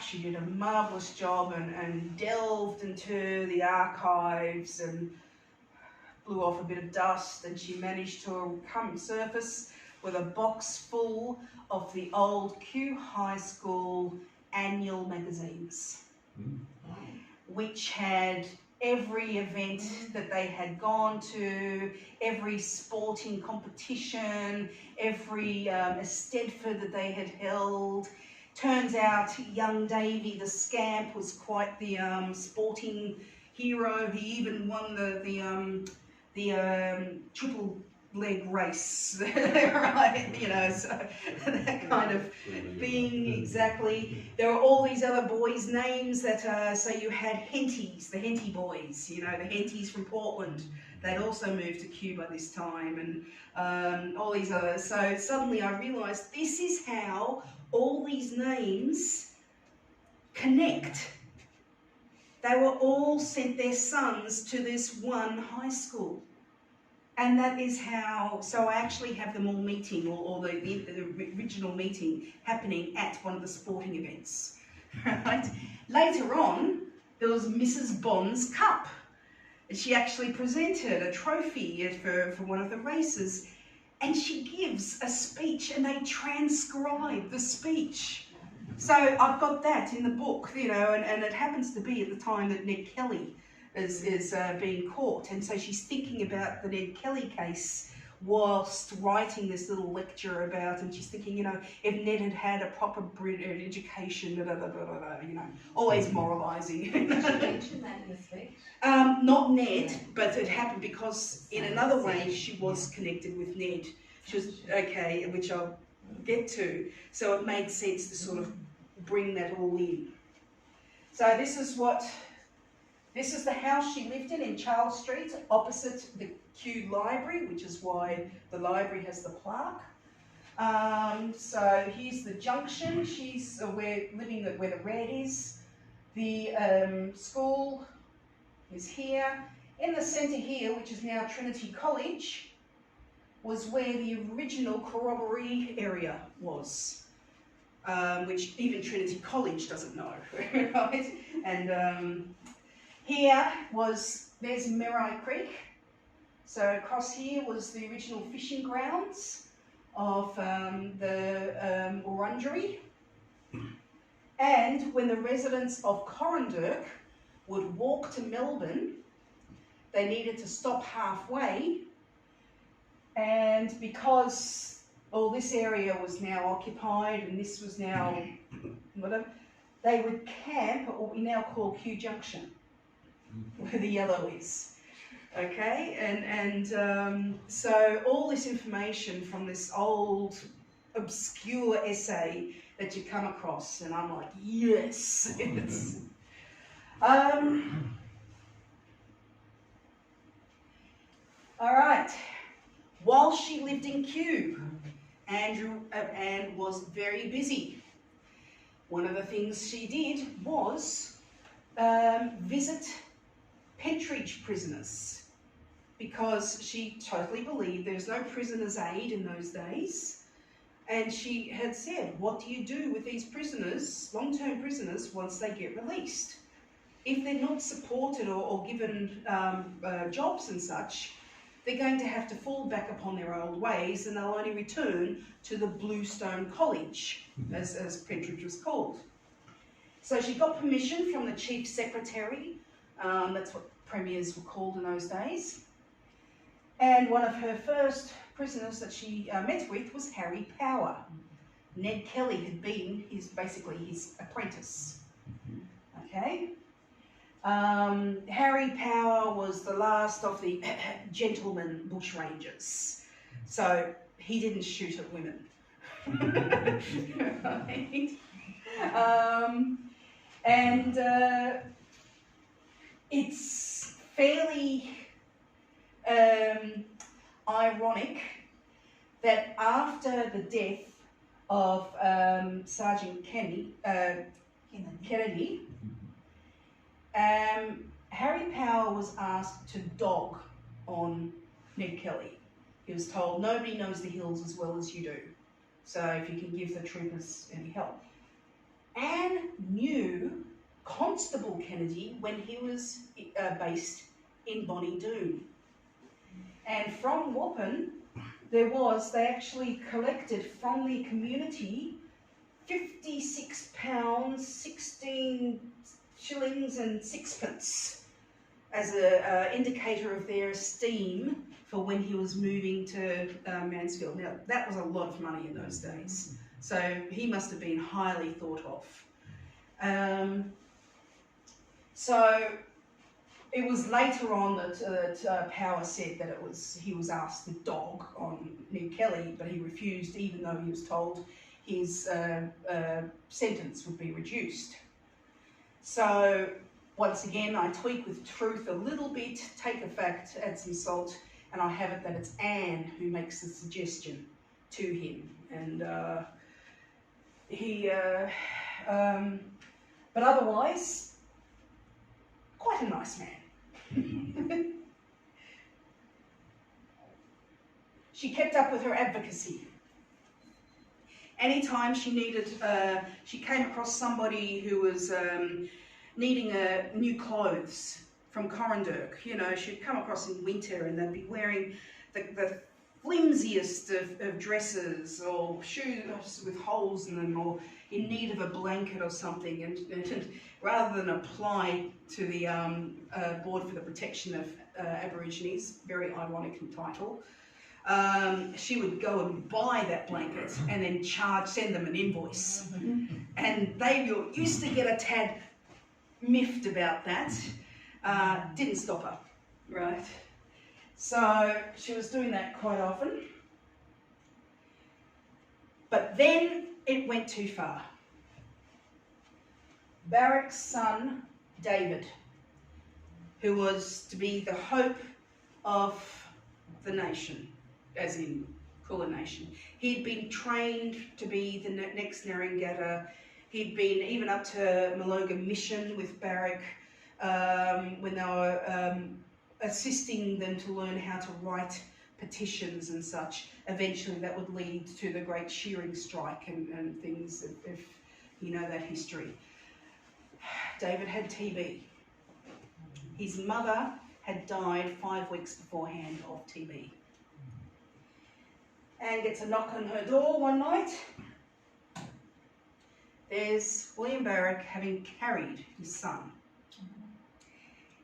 she did a marvellous job and delved into the archives and blew off a bit of dust, and she managed to come surface with a box full of the old Kew High School annual magazines, which had every event that they had gone to, every sporting competition, every Eisteddfod that they had held. Turns out young Davy the Scamp was quite the sporting hero. He even won the triple leg race, right? You know, so that kind of thing, exactly. There were all these other boys' names that, so you had Henties, the Henty boys, you know, the Henties from Portland. They'd also moved to Kew by this time, and all these others. So suddenly I realised this is how all these names connect. They were all sent their sons to this one high school. And that is how, so I actually have them all meeting, or the original meeting happening at one of the sporting events, right? Later on, there was Mrs. Bond's Cup. She actually presented a trophy for one of the races, and she gives a speech, and they transcribe the speech. So I've got that in the book, you know, and it happens to be at the time that Ned Kelly is being caught, and so she's thinking about the Ned Kelly case whilst writing this little lecture about, and she's thinking, you know, if Ned had had a proper education, da, da, da, da, da, you know, always moralising. Did you mention that in the speech? Not Ned, but it happened because in another way she was connected with Ned. She was, okay, which I'll get to. So it made sense to sort of bring that all in. So this is the house she lived in Charles Street, opposite the Kew Library, which is why the library has the plaque. So here's the junction. We're living where the red is. The school is here. In the centre here, which is now Trinity College, was where the original corroboree area was, which even Trinity College doesn't know, right? And there's Merri Creek. So across here was the original fishing grounds of the Wurundjeri. And when the residents of Corranderk would walk to Melbourne, they needed to stop halfway, and because all this area was now occupied and this was now whatever, they would camp at what we now call Kew Junction, where the yellow is. Okay, and so all this information from this old obscure essay that you come across, and I'm like, yes, it's all right. While she lived in Kew, Anne was very busy. One of the things she did was visit Pentridge prisoners, because she totally believed there was no prisoner's aid in those days. And she had said, what do you do with these prisoners, long-term prisoners, once they get released? If they're not supported or given jobs and such, they're going to have to fall back upon their old ways, and they'll only return to the Bluestone College, as Pentridge was called. So she got permission from the Chief Secretary, that's what premiers were called in those days. And one of her first prisoners that she met with was Harry Power. Ned Kelly had been basically his apprentice. Okay? Harry Power was the last of the gentleman bushrangers, so he didn't shoot at women. Right? It's fairly ironic that after the death of Sergeant Kennedy, Harry Power was asked to dog on Ned Kelly. He was told, nobody knows the hills as well as you do, so if you can give the troopers any help. Anne knew Constable Kennedy when he was based in Bonnie Doon. And from Wappen, they actually collected from the community £56, 16 shillings and sixpence as an indicator of their esteem for when he was moving to Mansfield. Now, that was a lot of money in those days, so he must have been highly thought of. So it was later on that Power said that he was asked to dog on Ned Kelly, but he refused, even though he was told his sentence would be reduced. So once again, I tweak with truth a little bit, take a fact, add some salt, and I have it that it's Anne who makes the suggestion to him. And but otherwise, quite a nice man. She kept up with her advocacy. Anytime she needed, she came across somebody who was needing new clothes from Corranderk. You know, she'd come across in winter and they'd be wearing the flimsiest of dresses or shoes with holes in them, or in need of a blanket or something. And rather than apply to the Board for the Protection of Aborigines, very ironic title, she would go and buy that blanket and then send them an invoice. And they used to get a tad miffed about that. Didn't stop her, right? So she was doing that quite often. But then it went too far. Barak's son, David, who was to be the hope of the nation, as in Kulin Nation. He'd been trained to be the next ngurungaeta. He'd been even up to Maloga Mission with Barak when they were assisting them to learn how to write petitions and such. Eventually that would lead to the great shearing strike and things, if you know that history. David had TB. His mother had died 5 weeks beforehand of TB. And gets a knock on her door one night. There's William Barak having carried his son.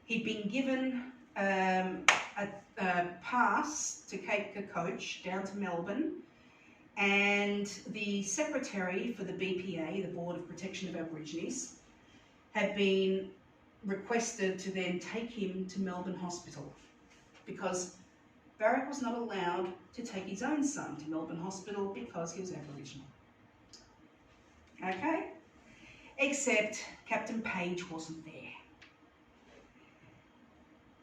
He'd been given a pass to take a coach down to Melbourne, and the secretary for the BPA, the Board of Protection of Aborigines, had been requested to then take him to Melbourne Hospital because Barak was not allowed to take his own son to Melbourne Hospital because he was Aboriginal. Okay? Except Captain Page wasn't there.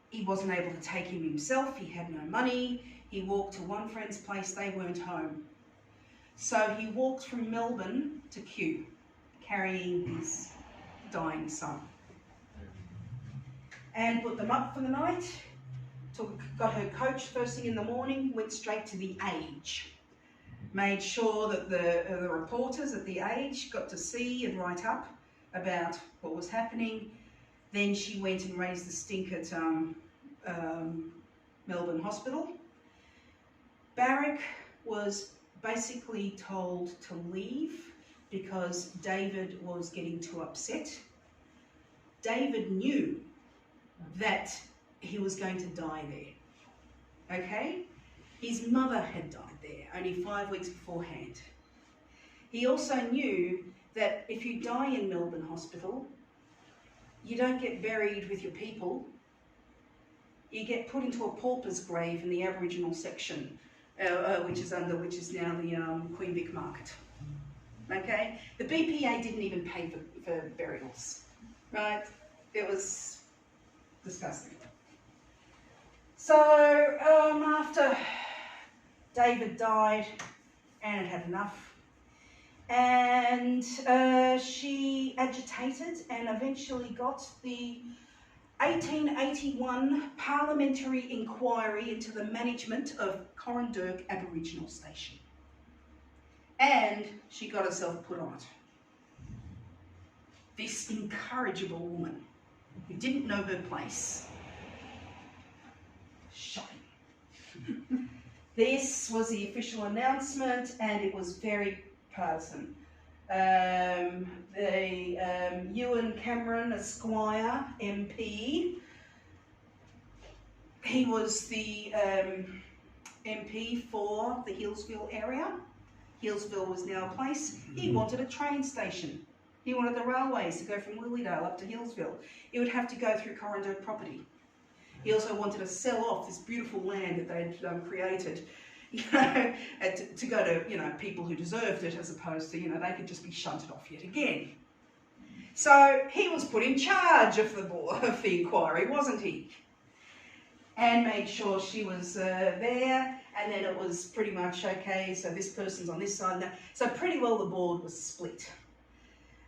He wasn't able to take him himself, he had no money, he walked to one friend's place, they weren't home. So he walked from Melbourne to Kew, carrying his dying son. And put them up for the night, got her coach first thing in the morning, went straight to the Age. Made sure that the reporters at the Age got to see and write up about what was happening. Then she went and raised the stink at Melbourne Hospital. Barak was basically told to leave because David was getting too upset. David knew that he was going to die there, okay? His mother had died there only 5 weeks beforehand. He also knew that if you die in Melbourne Hospital, you don't get buried with your people. You get put into a pauper's grave in the Aboriginal section, which is now the Queen Vic Market. Okay? The BPA didn't even pay for burials, right? It was disgusting. So after David died, Anne had enough. And she agitated and eventually got the 1881 parliamentary inquiry into the management of Corranderk Aboriginal Station. And she got herself put on it. This incorrigible woman who didn't know her place. Shocking. This was the official announcement, and it was very partisan. Ewan Cameron, Esquire, MP, he was the MP for the Hillsville area. Hillsville was now a place. He wanted a train station. He wanted the railways to go from Lilydale up to Hillsville. It would have to go through Corranderk property. He also wanted to sell off this beautiful land that they'd created, you know, to go to, you know, people who deserved it, as opposed to, you know, they could just be shunted off yet again. So he was put in charge of the inquiry, wasn't he? And made sure she was there, and then it was pretty much okay, so this person's on this side. So pretty well the board was split.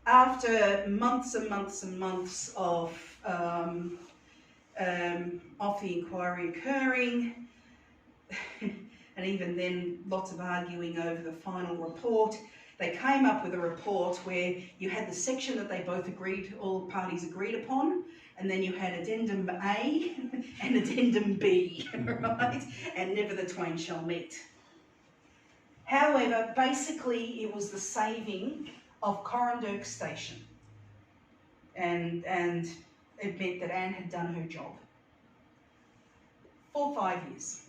After months and months and months of the inquiry occurring, and even then lots of arguing over the final report, they came up with a report where you had the section that they both agreed, all parties agreed upon, and then you had addendum A and addendum B, right? And never the twain shall meet. However, basically it was the saving of Corranderk Station, and it meant that Anne had done her job for 5 years.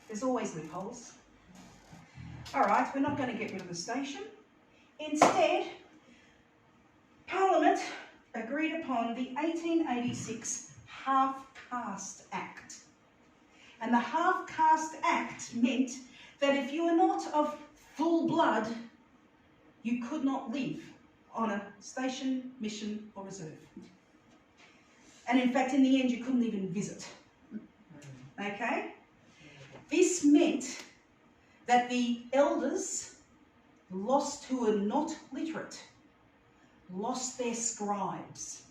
There's always loopholes. All right, we're not going to get rid of the station. Instead, Parliament agreed upon the 1886 Half-Caste Act. And the Half-Caste Act meant that if you were not of full blood, you could not live on a station, mission or reserve. And in fact, in the end, you couldn't even visit. Okay? This meant that the elders who were not literate lost their scribes.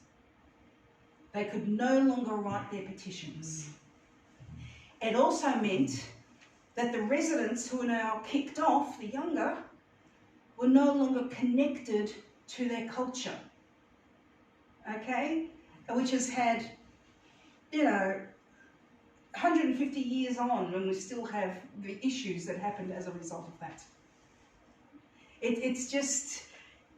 They could no longer write their petitions. It also meant that the residents who were now kicked off, the younger, were no longer connected to their culture. Okay? Which has had, 150 years on, and we still have the issues that happened as a result of that. It's just,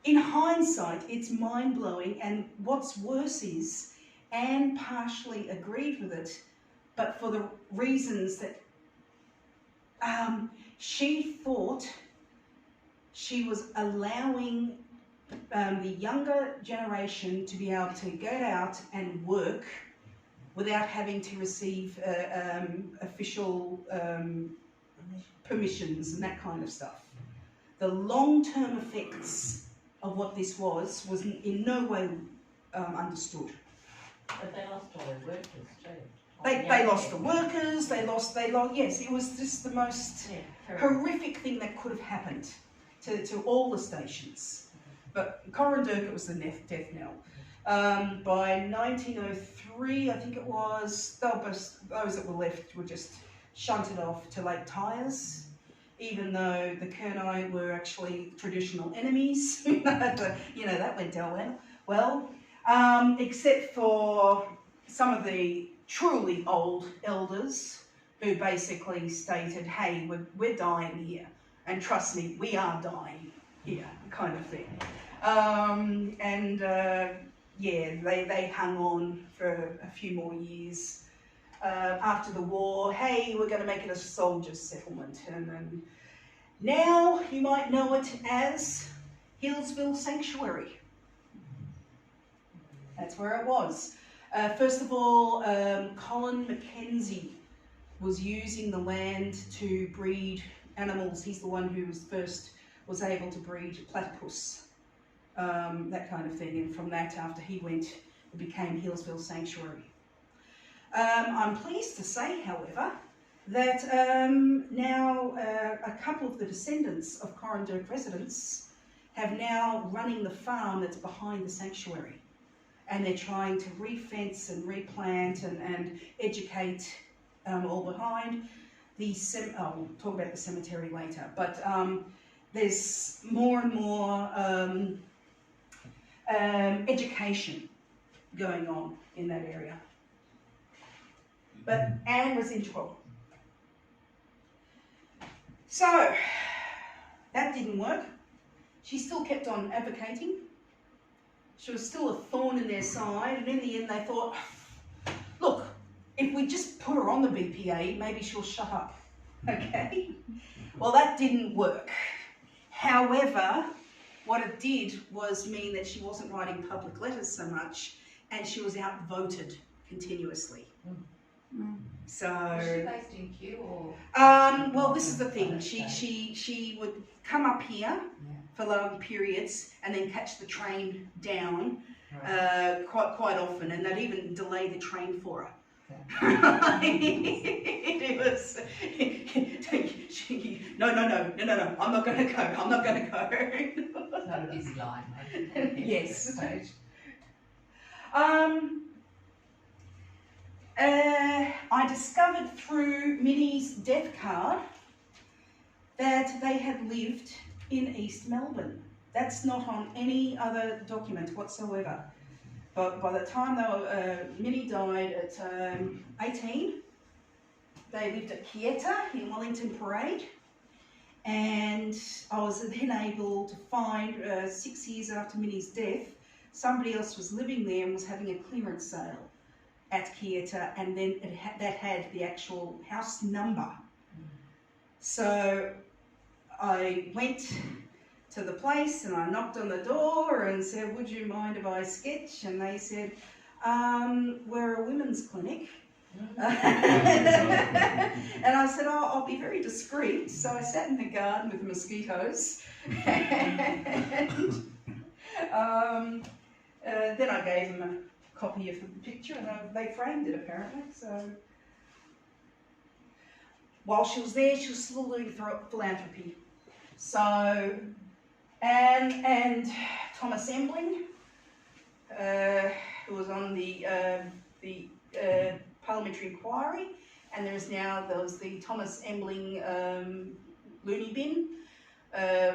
in hindsight, it's mind-blowing, and what's worse is, Anne partially agreed with it, but for the reasons that she thought she was allowing the younger generation to be able to go out and work without having to receive official permissions and that kind of stuff. The long-term effects of what this was in no way understood. But they lost all their workers too. They lost the workers, they lost, yes, it was just the most horrific thing that could have happened to all the stations. But Corandurka was the death knell. By 1903, I think it was, those that were left were just shunted off to Lake Tyers, even though the Kurnai were actually traditional enemies. That went down well. Except for some of the truly old elders who basically stated, hey, we're dying here, and trust me, we are dying here, kind of thing. They hung on for a few more years. After the war, hey, we're going to make it a soldiers' settlement. And then now you might know it as Hillsville Sanctuary. That's where it was. First of all, Colin Mackenzie was using the land to breed animals. He's the one who was able to breed platypus, that kind of thing. And from that, after he went, it became Hillsville Sanctuary. I'm pleased to say, however, that now a couple of the descendants of Corandurk residents have now running the farm that's behind the sanctuary. And they're trying to re-fence and replant and educate all behind. We'll talk about the cemetery later, but there's more and more education going on in that area. But Anne was integral. So, that didn't work. She still kept on advocating. She was still a thorn in their side, and in the end they thought, look, if we just put her on the BPA, maybe she'll shut up. Okay? Well, that didn't work. However, what it did was mean that she wasn't writing public letters so much, and she was outvoted continuously. So, was she based in Kew or? Well, this is the thing. She would come up here for long periods and then catch the train down quite often, and they'd even delay the train for her. It was no, I'm not going to go. It's not a busy line, mate. Yes. I discovered through Minnie's death card that they had lived in East Melbourne. That's not on any other document whatsoever. But by the time Minnie died at 18, they lived at Kieta in Wellington Parade. And I was then able to find, 6 years after Minnie's death, somebody else was living there and was having a clearance sale at Kieta, and then that had the actual house number So I went to the place and I knocked on the door and said, would you mind if I sketch? And they said, we're a women's clinic. And I said, oh, I'll be very discreet. So I sat in the garden with the mosquitoes. And then I gave them a copy of the picture and they framed it apparently. So while she was there, she was still doing philanthropy. So, and Thomas Embling, who was on the parliamentary inquiry, and there was the Thomas Embling loony bin,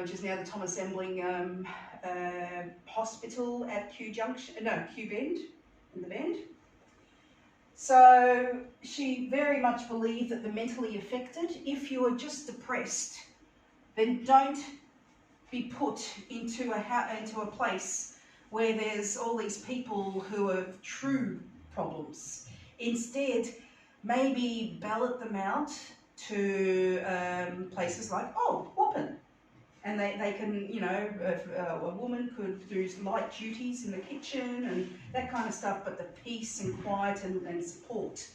which is now the Thomas Embling hospital at Kew Bend, in the Bend. So she very much believed that the mentally affected, if you are just depressed, then don't be put into a place where there's all these people who have true problems. Instead, maybe ballot them out to places like, Wappen. And they can, you know, a woman could do light duties in the kitchen and that kind of stuff, but the peace and quiet and support.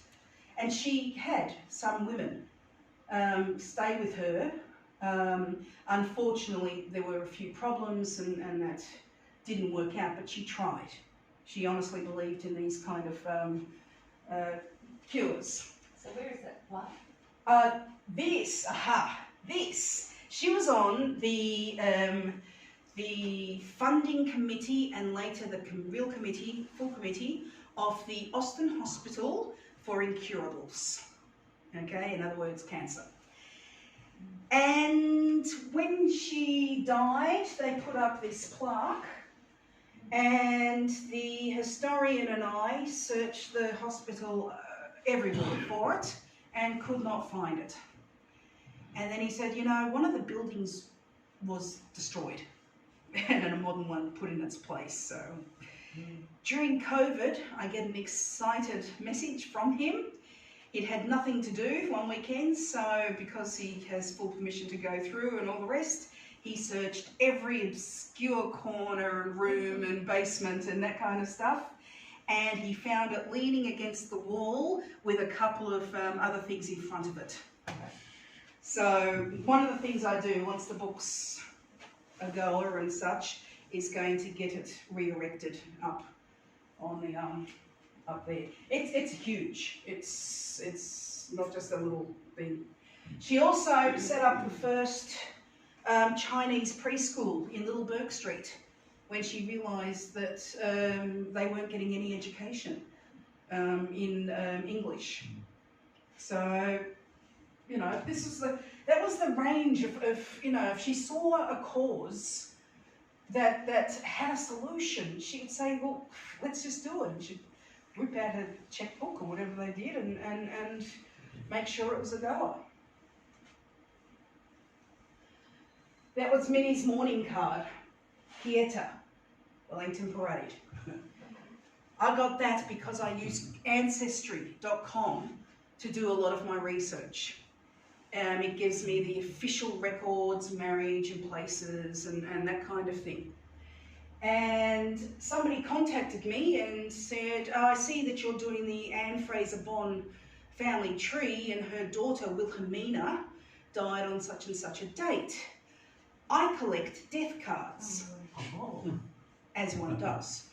And she had some women stay with her. Unfortunately, there were a few problems and that didn't work out, but she tried. She honestly believed in these kind of cures. So where is that plot? This. She was on the funding committee and later the full committee of the Austin Hospital for Incurables. Okay, in other words, cancer. And when she died, they put up this plaque, and the historian and I searched the hospital everywhere for it and could not find it. And then he said, you know, one of the buildings was destroyed and a modern one put in its place. So during COVID, I get an excited message from him. It had nothing to do one weekend, so because he has full permission to go through and all the rest, he searched every obscure corner and room and basement and that kind of stuff. And he found it leaning against the wall with a couple of other things in front of it. So one of the things I do once the book's a goer and such is going to get it re-erected up on the up there. It's huge. It's not just a little thing. She also set up the first Chinese preschool in Little Burke Street when she realised that they weren't getting any education in English. So, you know, that was the range of you know, if she saw a cause that had a solution, she would say, well, let's just do it. And she'd whip out a checkbook or whatever they did and make sure it was a goer. That was Minnie's morning card, ngurungaeta, Wellington Parade. I got that because I used Ancestry.com to do a lot of my research. It gives me the official records, marriage and places and that kind of thing. And somebody contacted me and said, oh, I see that you're doing the Fraser Bon family tree and her daughter Wilhelmina died on such and such a date. I collect death cards, as one does.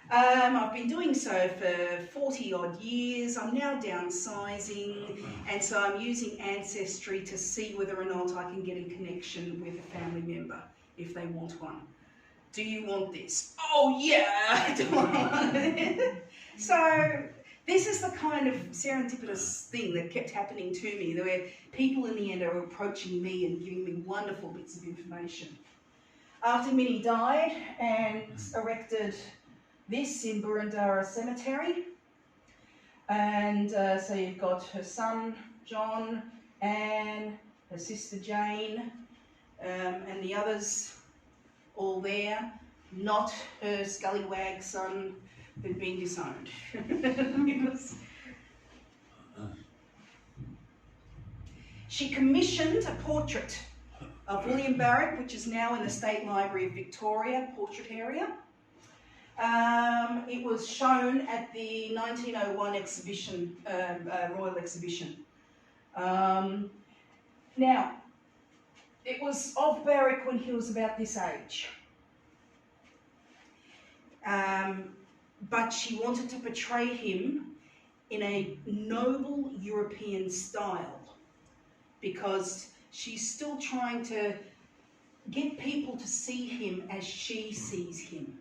I've been doing so for 40 odd years. I'm now downsizing, and so I'm using Ancestry to see whether or not I can get in connection with a family member if they want one. Do you want this? Oh yeah, I do want it. So this is the kind of serendipitous thing that kept happening to me, where people in the end are approaching me and giving me wonderful bits of information. After Minnie died and erected this in Burundara Cemetery, and so you've got her son John, Anne, her sister Jane, and the others all there, not her scallywag son who'd been disowned. She commissioned a portrait of William Barak, which is now in the State Library of Victoria portrait area. It was shown at the 1901 exhibition, Royal Exhibition. Now, it was of Barak when he was about this age. But she wanted to portray him in a noble European style because she's still trying to get people to see him as she sees him,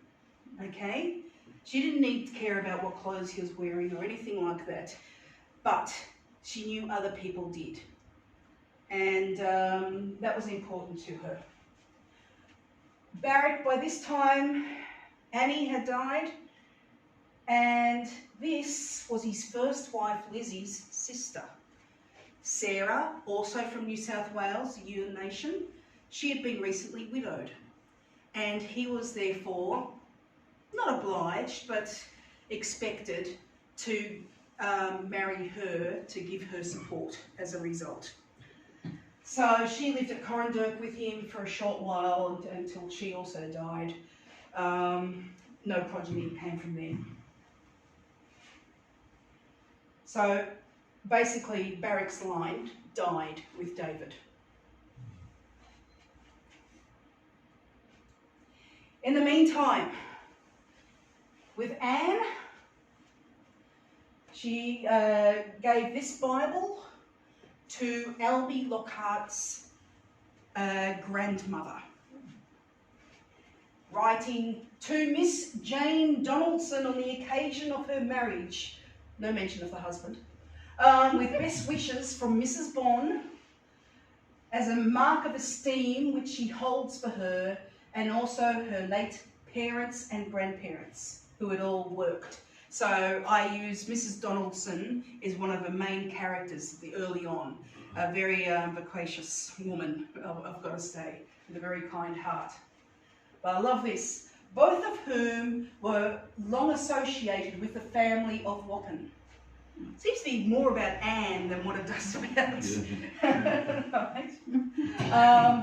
okay? She didn't need to care about what clothes he was wearing or anything like that, but she knew other people did. And that was important to her. Barak, by this time, Annie had died, and this was his first wife, Lizzie's sister. Sarah, also from New South Wales, the Kulin Nation, she had been recently widowed, and he was therefore not obliged, but expected to marry her to give her support as a result. So she lived at Corandurk with him for a short while until she also died. No progeny came from them. So basically Barak's line died with David. In the meantime, with Anne, she gave this Bible to Albie Lockhart's grandmother, writing to Miss Jane Donaldson on the occasion of her marriage, no mention of the husband, with best wishes from Mrs. Bon as a mark of esteem which she holds for her and also her late parents and grandparents who had all worked. So I use Mrs. Donaldson as one of the main characters early on. A very vivacious woman, I've got to say, with a very kind heart. But I love this. Both of whom were long associated with the family of Wattle. Seems to be more about Anne than what it does about. Right?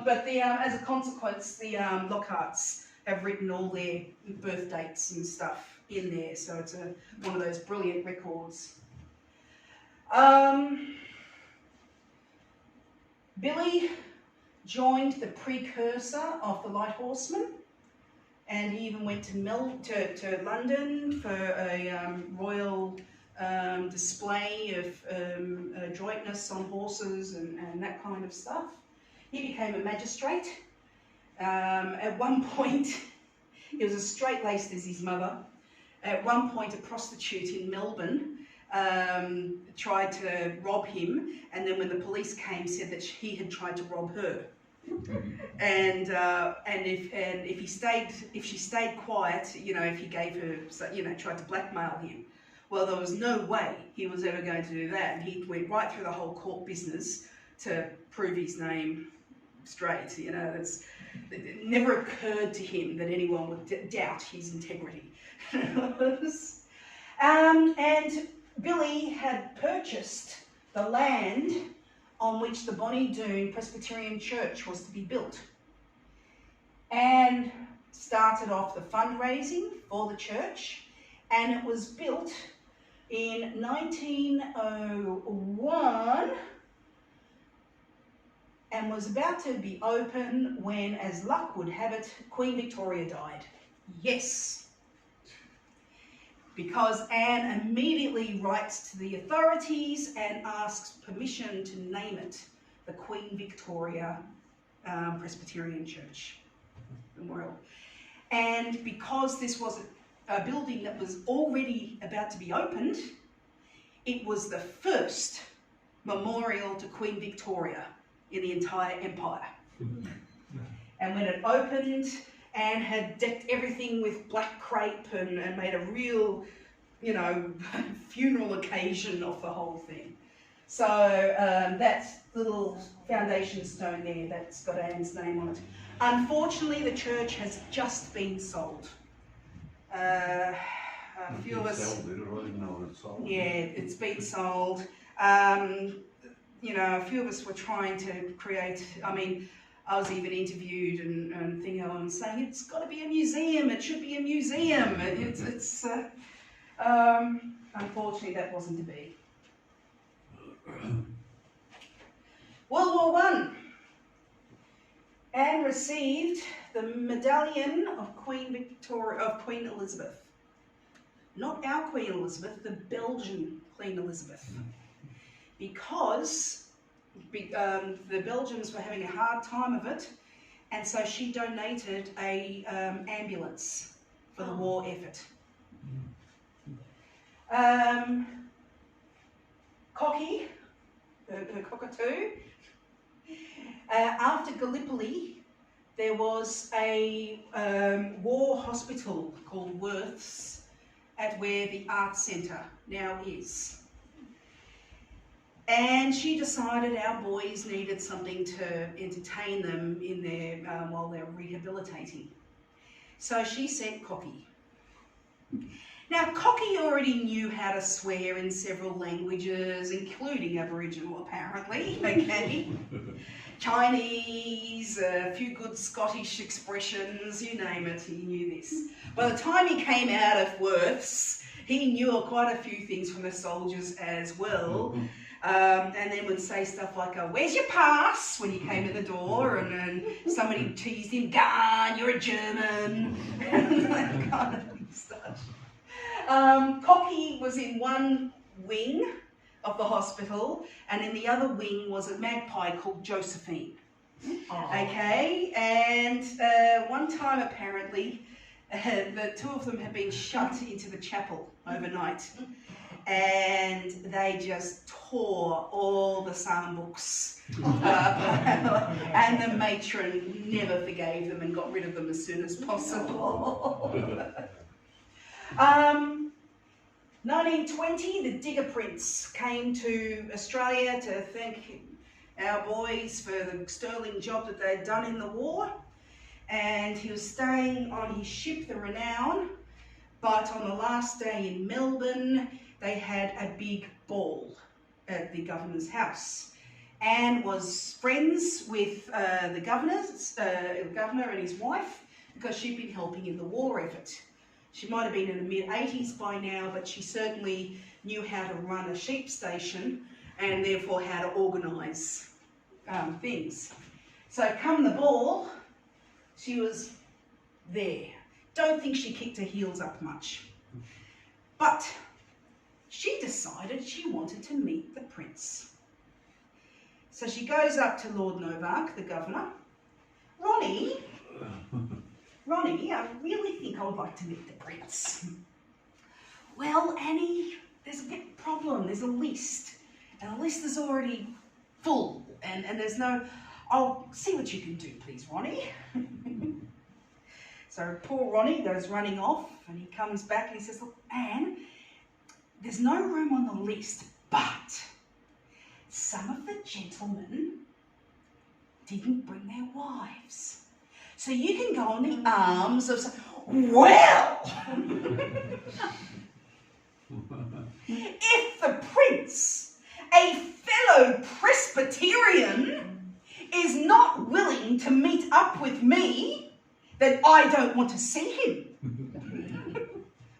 But as a consequence, the Lockharts have written all their birth dates and stuff in there, so it's one of those brilliant records. Billy joined the precursor of the Light Horsemen, and he even went to London for a royal display of adroitness on horses and that kind of stuff. He became a magistrate. At one point, he was as straight-laced as his mother. At one point, a prostitute in Melbourne tried to rob him, and then when the police came, said that he had tried to rob her. And if she stayed quiet, you know, if he gave her, you know, tried to blackmail him, well, there was no way he was ever going to do that. And he went right through the whole court business to prove his name straight. You know, it never occurred to him that anyone would doubt his integrity. And Billy had purchased the land on which the Bonnie Doon Presbyterian Church was to be built, and started off the fundraising for the church, and it was built in 1901 and was about to be open when, as luck would have it, Queen Victoria died. Yes. Because Anne immediately writes to the authorities and asks permission to name it the Queen Victoria Presbyterian Church Memorial. And because this was a building that was already about to be opened, it was the first memorial to Queen Victoria in the entire empire. And when it opened, Anne had decked everything with black crepe and made a real, you know, funeral occasion of the whole thing. So that little foundation stone there, that's got Anne's name on it. Unfortunately, the church has just been sold. A few of us... I didn't know it sold. Yeah, it's been sold. you know, a few of us were trying to create, I mean, I was even interviewed and thinking, I'm saying it's got to be a museum, it should be a museum. Unfortunately, that wasn't to be. World War One. Anne received the medallion of Queen Elizabeth. Not our Queen Elizabeth, the Belgian Queen Elizabeth. Because the Belgians were having a hard time of it, and so she donated a ambulance for the war effort. Cocky, the cockatoo. After Gallipoli, there was a war hospital called Worth's at where the art centre now is. And she decided our boys needed something to entertain them in their while they were rehabilitating. So she sent Cocky. Now, Cocky already knew how to swear in several languages, including Aboriginal, apparently, okay? Chinese, a few good Scottish expressions, you name it, he knew this. By the time he came out of Worth's, he knew quite a few things from the soldiers as well. And then would say stuff like, where's your pass, when he came in the door, and then somebody teased him, "Gah, you're a German," and that kind of stuff. Cocky was in one wing of the hospital, and in the other wing was a magpie called Josephine. Okay, and one time apparently, the two of them had been shut into the chapel overnight, and they just tore all the psalm books up, and the matron never forgave them and got rid of them as soon as possible. 1920, the Digger Prince came to Australia to thank our boys for the sterling job that they'd done in the war, and he was staying on his ship, the Renown, but on the last day in Melbourne, they had a big ball at the governor's house. Anne was friends with the governor and his wife, because she'd been helping in the war effort. She might have been in the mid-80s by now, but she certainly knew how to run a sheep station and therefore how to organise things. So come the ball, she was there. Don't think she kicked her heels up much. But she decided she wanted to meet the prince. So she goes up to Lord Novak, the governor. Ronnie, I really think I would like to meet the prince. Well, Annie, there's a big problem. There's a list. And the list is already full. And there's no... I'll see what you can do, please, Ronnie. So poor Ronnie goes running off, and he comes back and he says, look, Anne, there's no room on the list, but some of the gentlemen didn't bring their wives. So you can go on the arms of some... Well! If the prince, a fellow Presbyterian, is not willing to meet up with me, then I don't want to see him.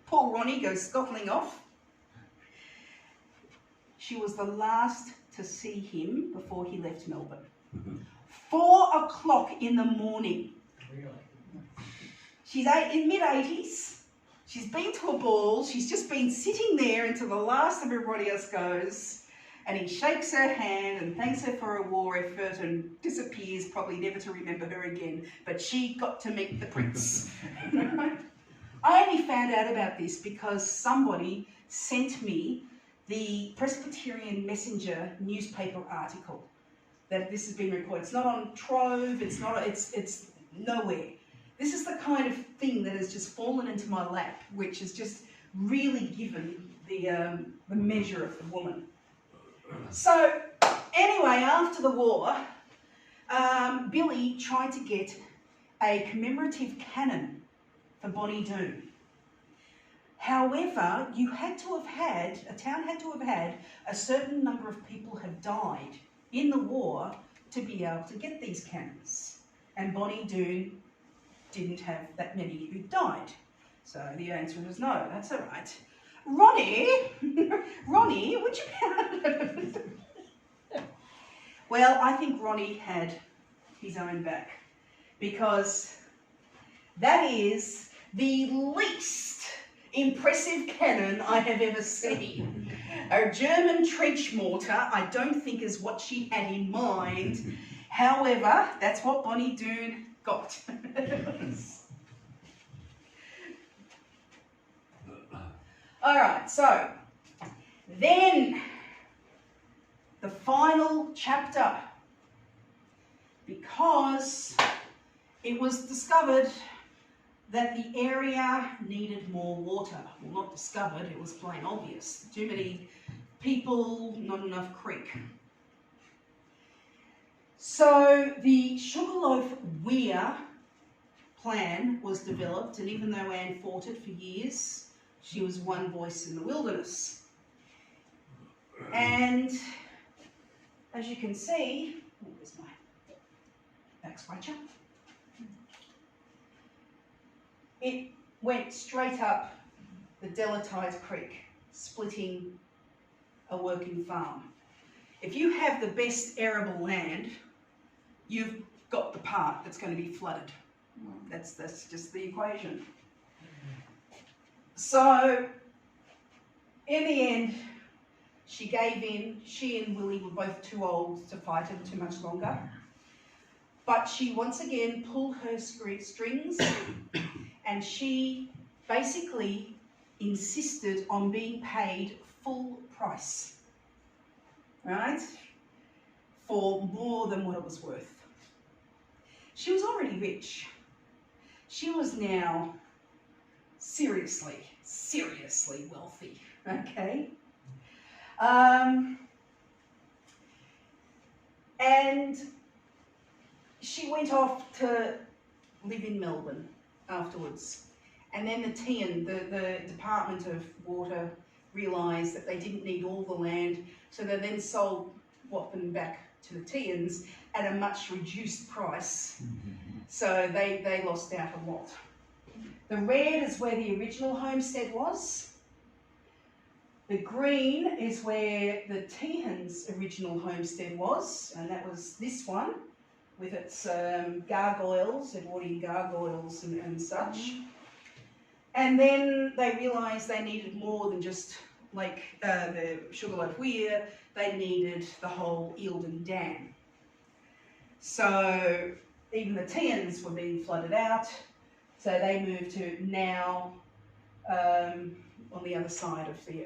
Poor Ronnie goes scuttling off. She was the last to see him before he left Melbourne. 4 o'clock in the morning. Really? She's in mid-80s. She's been to a ball. She's just been sitting there until the last of everybody else goes. And he shakes her hand and thanks her for a war effort and disappears, probably never to remember her again. But she got to meet the prince. I only found out about this because somebody sent me the Presbyterian Messenger newspaper article that this has been recorded. It's not on Trove, it's nowhere. This is the kind of thing that has just fallen into my lap, which has just really given the measure of the woman. So anyway, after the war, Billy tried to get a commemorative cannon for Bonnie Doon. However, a town had to have had a certain number of people have died in the war to be able to get these cannons. And Bonnie Doon didn't have that many who died. So the answer was no, that's all right. Ronnie, would you... Well, I think Ronnie had his own back, because that is the least impressive cannon I have ever seen. A German trench mortar, I don't think is what she had in mind. However, that's what Bonnie Doon got. All right, so then the final chapter, because it was discovered that the area needed more water. Well, not discovered, it was plain obvious. Too many people, not enough creek. So the Sugarloaf Weir plan was developed, and even though Anne fought it for years, she was one voice in the wilderness. And as you can see, where's my back scratcher? It went straight up the Delatite Creek, splitting a working farm. If you have the best arable land, you've got the part that's going to be flooded. That's just the equation. So, in the end, she gave in. She and Willie were both too old to fight it too much longer. But she once again pulled her strings, and she basically insisted on being paid full price, right, for more than what it was worth. She was already rich. She was now seriously wealthy, okay? And she went off to live in Melbourne afterwards. And then the TN, the Department of Water, realised that they didn't need all the land, so they then sold Watton back to the TNs at a much reduced price. So they lost out a lot. The red is where the original homestead was. The green is where the Tehan's original homestead was, and that was this one, with its gargoyles, Edwardian gargoyles and such. And then they realised they needed more than just like the Sugarloaf Weir, they needed the whole Eildon Dam. So even the Teans were being flooded out, so they moved to now on the other side of the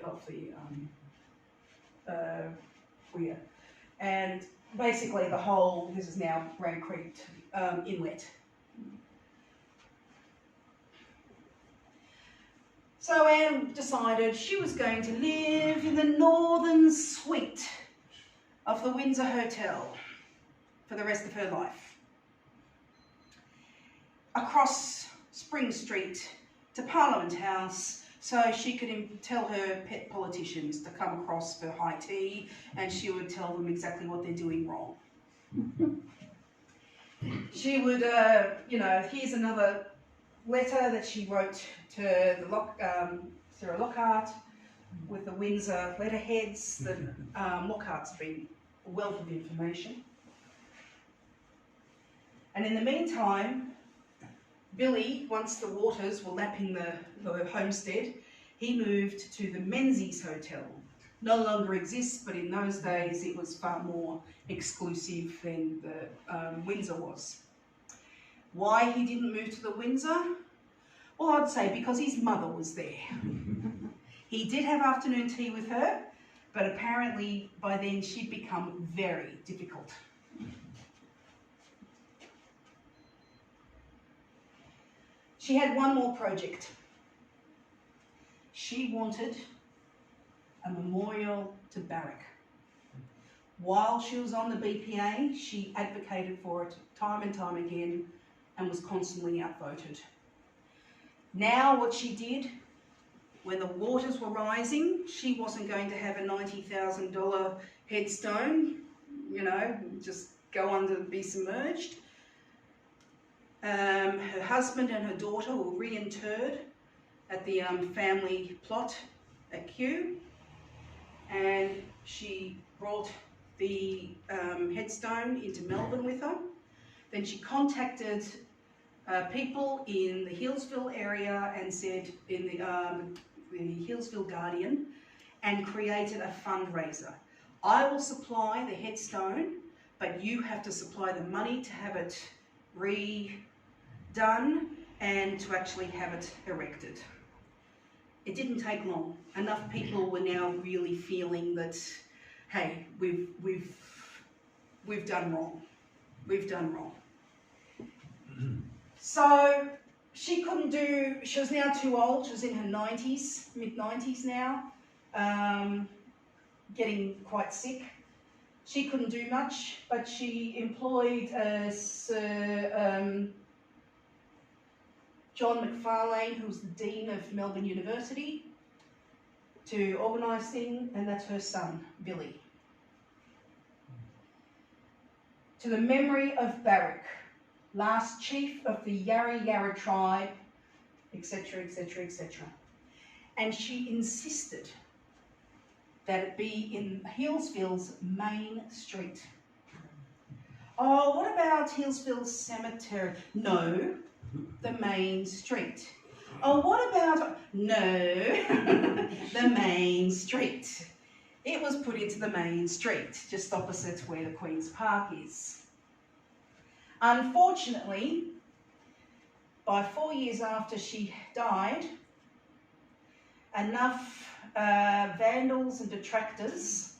Weir. And basically the whole, this is now Grand Creek Inlet. So Anne decided she was going to live in the northern suite of the Windsor Hotel for the rest of her life. Across Spring Street to Parliament House, so she could tell her pet politicians to come across for high tea, and she would tell them exactly what they're doing wrong. She would, here's another letter that she wrote to the Sarah Lockhart with the Windsor letterheads. The Lockhart's been a wealth of information. And in the meantime, Billy, once the waters were lapping the homestead, he moved to the Menzies Hotel. No longer exists, but in those days it was far more exclusive than the Windsor was. Why he didn't move to the Windsor? Well, I'd say because his mother was there. He did have afternoon tea with her, but apparently by then she'd become very difficult. She had one more project. She wanted a memorial to Barak. While she was on the BPA, she advocated for it time and time again and was constantly outvoted. Now what she did, when the waters were rising, she wasn't going to have a $90,000 headstone you know, just go under, be submerged. Her husband and her daughter were reinterred at the family plot at Kew, and she brought the headstone into Melbourne with her. Then she contacted people in the Hillsville area and said, in the Hillsville Guardian, and created a fundraiser. I will supply the headstone, but you have to supply the money to have it redone and to actually have it erected. It didn't take long. Enough people were now really feeling that, hey, we've done wrong. We've done wrong. So she couldn't do, she was now too old, she was in her 90s, mid-90s now, getting quite sick. She couldn't do much, but she employed Sir John McFarlane, who was the Dean of Melbourne University, to organise things, and that's her son, Billy. To the memory of Barak, last chief of the Yarra Yarra tribe, etc., etc., etc. And she insisted that it be in Hillsville's main street. Oh, what about Hillsville Cemetery? No, the main street. Oh, what about, no, the main street. It was put into the main street, just opposite where the Queen's Park is. Unfortunately, by 4 years after she died, enough vandals and detractors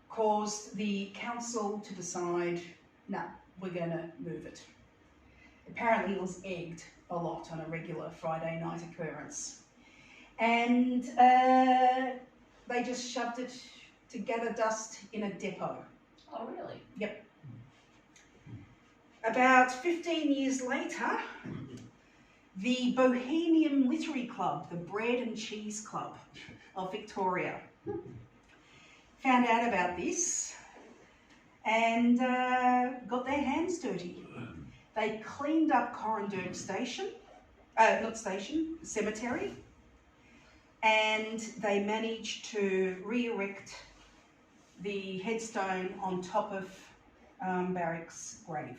caused the council to decide, no, we're going to move it. Apparently it was egged a lot on a regular Friday night occurrence. And they just shoved it to gather dust in a depot. Oh, really? Yep. About 15 years later, the Bohemian Literary Club, the Bread and Cheese Club of Victoria, found out about this and got their hands dirty. They cleaned up Corandurg Station, cemetery, and they managed to re-erect the headstone on top of Barak's grave.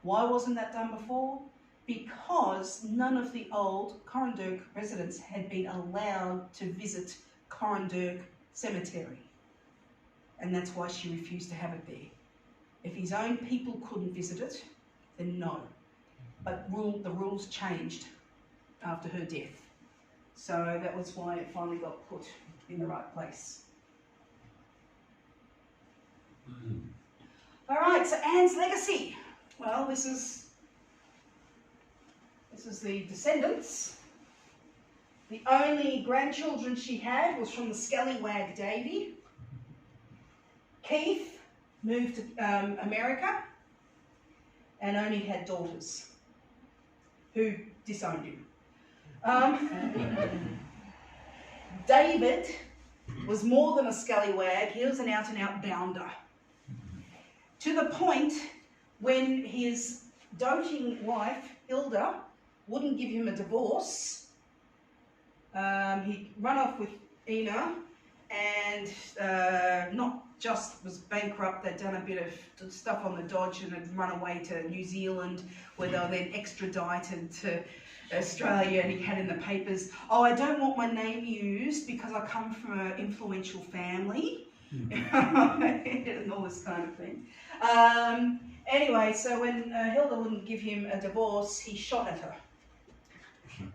Why wasn't that done before? Because none of the old Corandurg residents had been allowed to visit Corandurg Cemetery. And that's why she refused to have it there. If his own people couldn't visit it, then no. But the rules changed after her death. So that was why it finally got put in the right place. All right, so Anne's legacy. Well, this is the descendants. The only grandchildren she had was from the scallywag Davy. Keith moved to America and only had daughters who disowned him. David was more than a scallywag, he was an out-and-out bounder. To the point when his doting wife, Hilda, wouldn't give him a divorce, he'd run off with Ina and not just was bankrupt, they'd done a bit of stuff on the dodge and had run away to New Zealand, where they were then extradited to Australia, and he had in the papers, oh, I don't want my name used because I come from an influential family, and all this kind of thing. Anyway, so when Hilda wouldn't give him a divorce, he shot at her.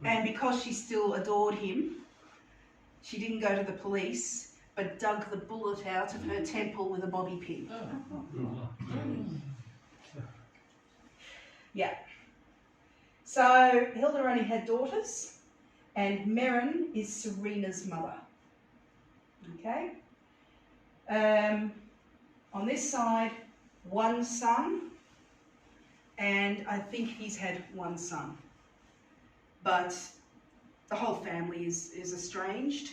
And because she still adored him, she didn't go to the police, but dug the bullet out of her temple with a bobby pin. Yeah. So Hilda only had daughters, and Merrin is Serena's mother. Okay. On this side, one son, and I think he's had one son. But the whole family is estranged.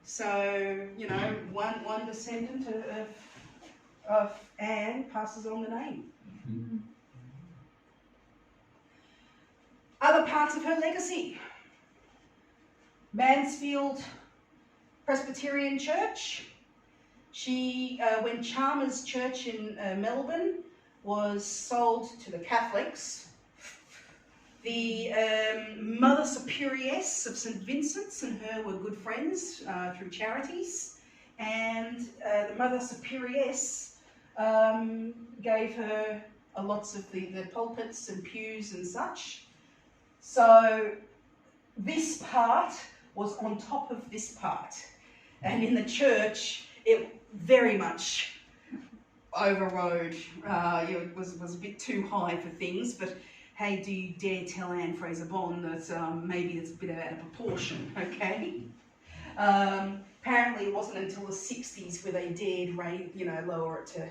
So, you know, one descendant of of Anne passes on the name. Other parts of her legacy. Mansfield Presbyterian Church. She, when Chalmers Church in Melbourne was sold to the Catholics, the Mother Superioress of St Vincent's and her were good friends through charities, and the Mother Superioress gave her lots of the pulpits and pews and such. So this part was on top of this part, and in the church it very much overrode. It was a bit too high for things, but hey, do you dare tell Anne Fraser Bon that maybe it's a bit out of proportion, okay? Apparently it wasn't until the 60s where they dared lower it to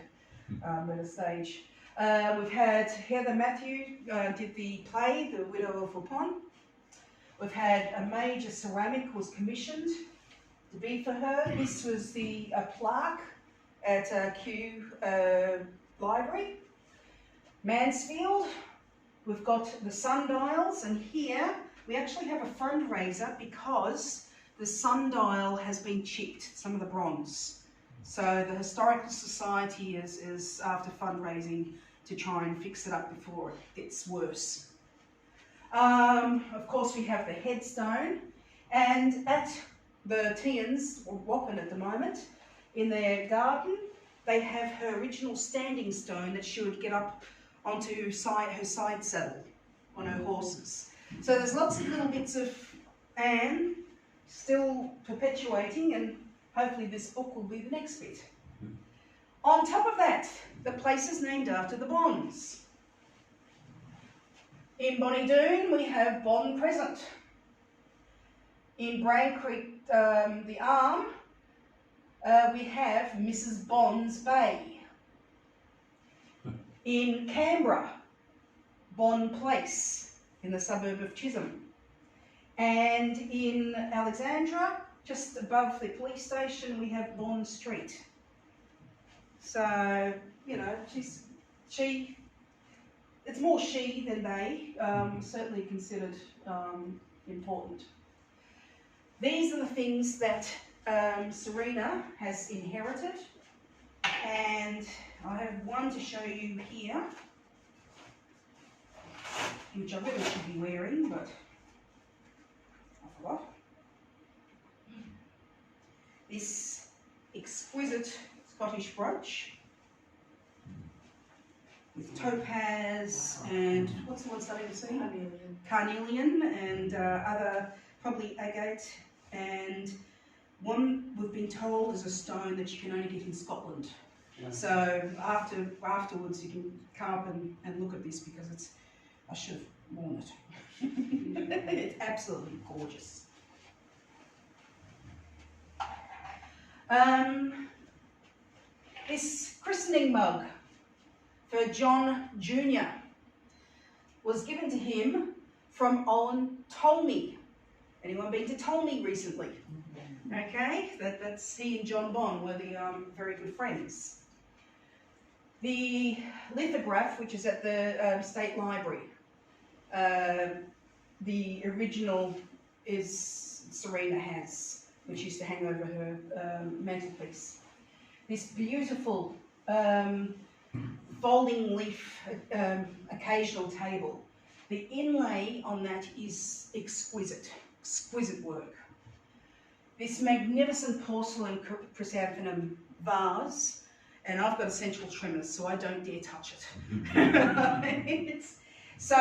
better stage. We've had Heather Matthew did the play, The Widow of Ripon. We've had a major ceramic was commissioned to be for her. This was a plaque at Kew Library. Mansfield, we've got the sundials, and here we actually have a fundraiser because the sundial has been chipped, some of the bronze. So the Historical Society is after fundraising to try and fix it up before it gets worse. Of course we have the headstone, and at the Tians, or Wappen at the moment, in their garden, they have her original standing stone that she would get up onto her side saddle on her horses. So there's lots of little bits of Anne still perpetuating, and hopefully this book will be the next bit. On top of that, the place is named after the Bons. In Bonnie Doon, we have Bon Crescent. In Brain Creek, the Arm, we have Mrs. Bon's Bay. In Canberra, Bon Place, in the suburb of Chisholm. And in Alexandra, just above the police station, we have Bon Street. So, you know, it's more she than they, certainly considered important. These are the things that Serena has inherited, and I have one to show you here, which I really should be wearing, but I forgot. This exquisite Scottish brooch with topaz and what's the one starting to see? Carnelian and other, probably agate, and one we've been told is a stone that you can only get in Scotland. Yeah. So afterwards you can come up and look at this, because I should have worn it. It's absolutely gorgeous. This christening mug for John Jr. was given to him from Owen Tolmie. Anyone been to Tolmie recently? Okay, that's he and John Bon were the very good friends. The lithograph, which is at the State Library, the original is Serena has, which used to hang over her mantelpiece. This beautiful folding leaf occasional table. The inlay on that is exquisite work. This magnificent porcelain chrysanthemum vase, and I've got essential tremors, so I don't dare touch it. So,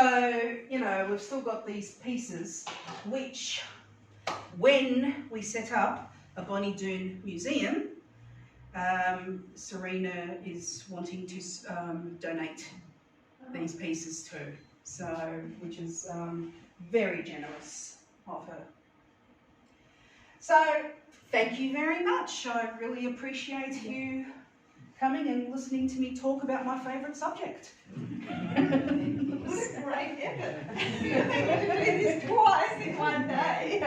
you know, we've still got these pieces, which, when we set up a Bonnie Doon museum, Serena is wanting to donate these pieces too, so, which is very generous of her. So, thank you very much. I really appreciate you coming and listening to me talk about my favourite subject. What a great effort. You do this twice in one day.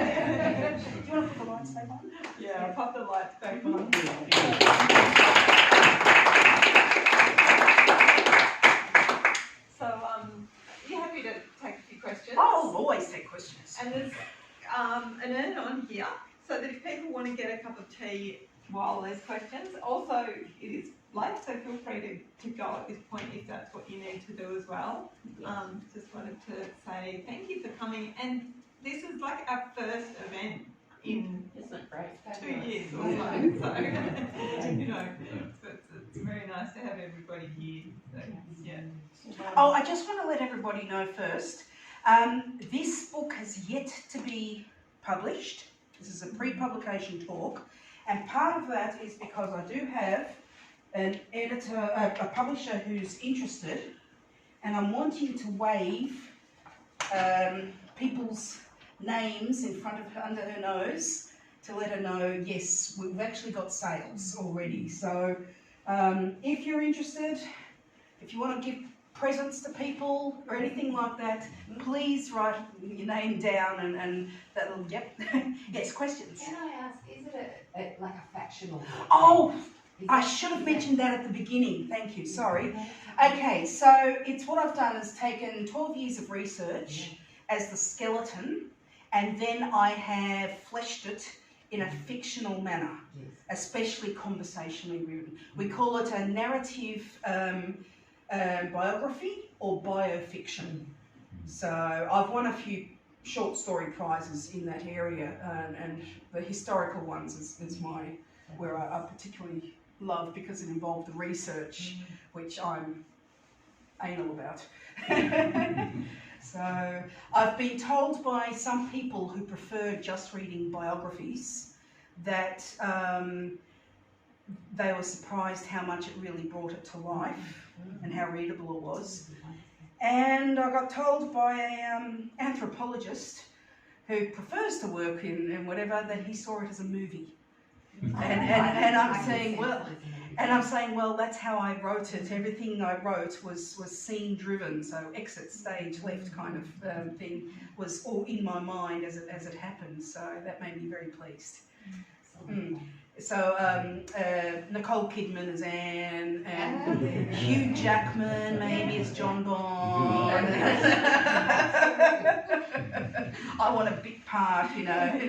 Do you want to put the lights back on? Yeah, I'll pop the lights back on. like, so feel free to go at this point if that's what you need to do as well. Just wanted to say thank you for coming, and this is like our first event in Isn't it great? 2 years or so, so you know, it's very nice to have everybody here. So, yeah. Oh, I just want to let everybody know first, this book has yet to be published. This is a pre-publication talk, and part of that is because I do have an editor, a publisher who's interested, and I'm wanting to waive people's names in front of her, under her nose, to let her know, yes, we've actually got sales already. So if you're interested, if you want to give presents to people or anything like that, please write your name down and that'll, yep. Yes, questions? Can I ask, is it like a factional? Oh, Is I that- should have is mentioned that at the beginning. Thank you, sorry. that- Okay, so it's what I've done is taken 12 years of research as the skeleton, and then I have fleshed it in a fictional manner, Yes. especially conversationally written. We call it a narrative biography or biofiction. So I've won a few short story prizes in that area, and the historical ones is where I particularly love, because it involved the research, which I'm anal about. So I've been told by some people who prefer just reading biographies that they were surprised how much it really brought it to life and how readable it was. And I got told by an anthropologist who prefers to work in whatever, that he saw it as a movie. And I'm saying, well, that's how I wrote it. Everything I wrote was scene driven, so exit stage left kind of thing was all in my mind as it happened. So that made me very pleased. So Nicole Kidman as Anne, and Hugh Jackman maybe as John Bond. I want a big part, you know.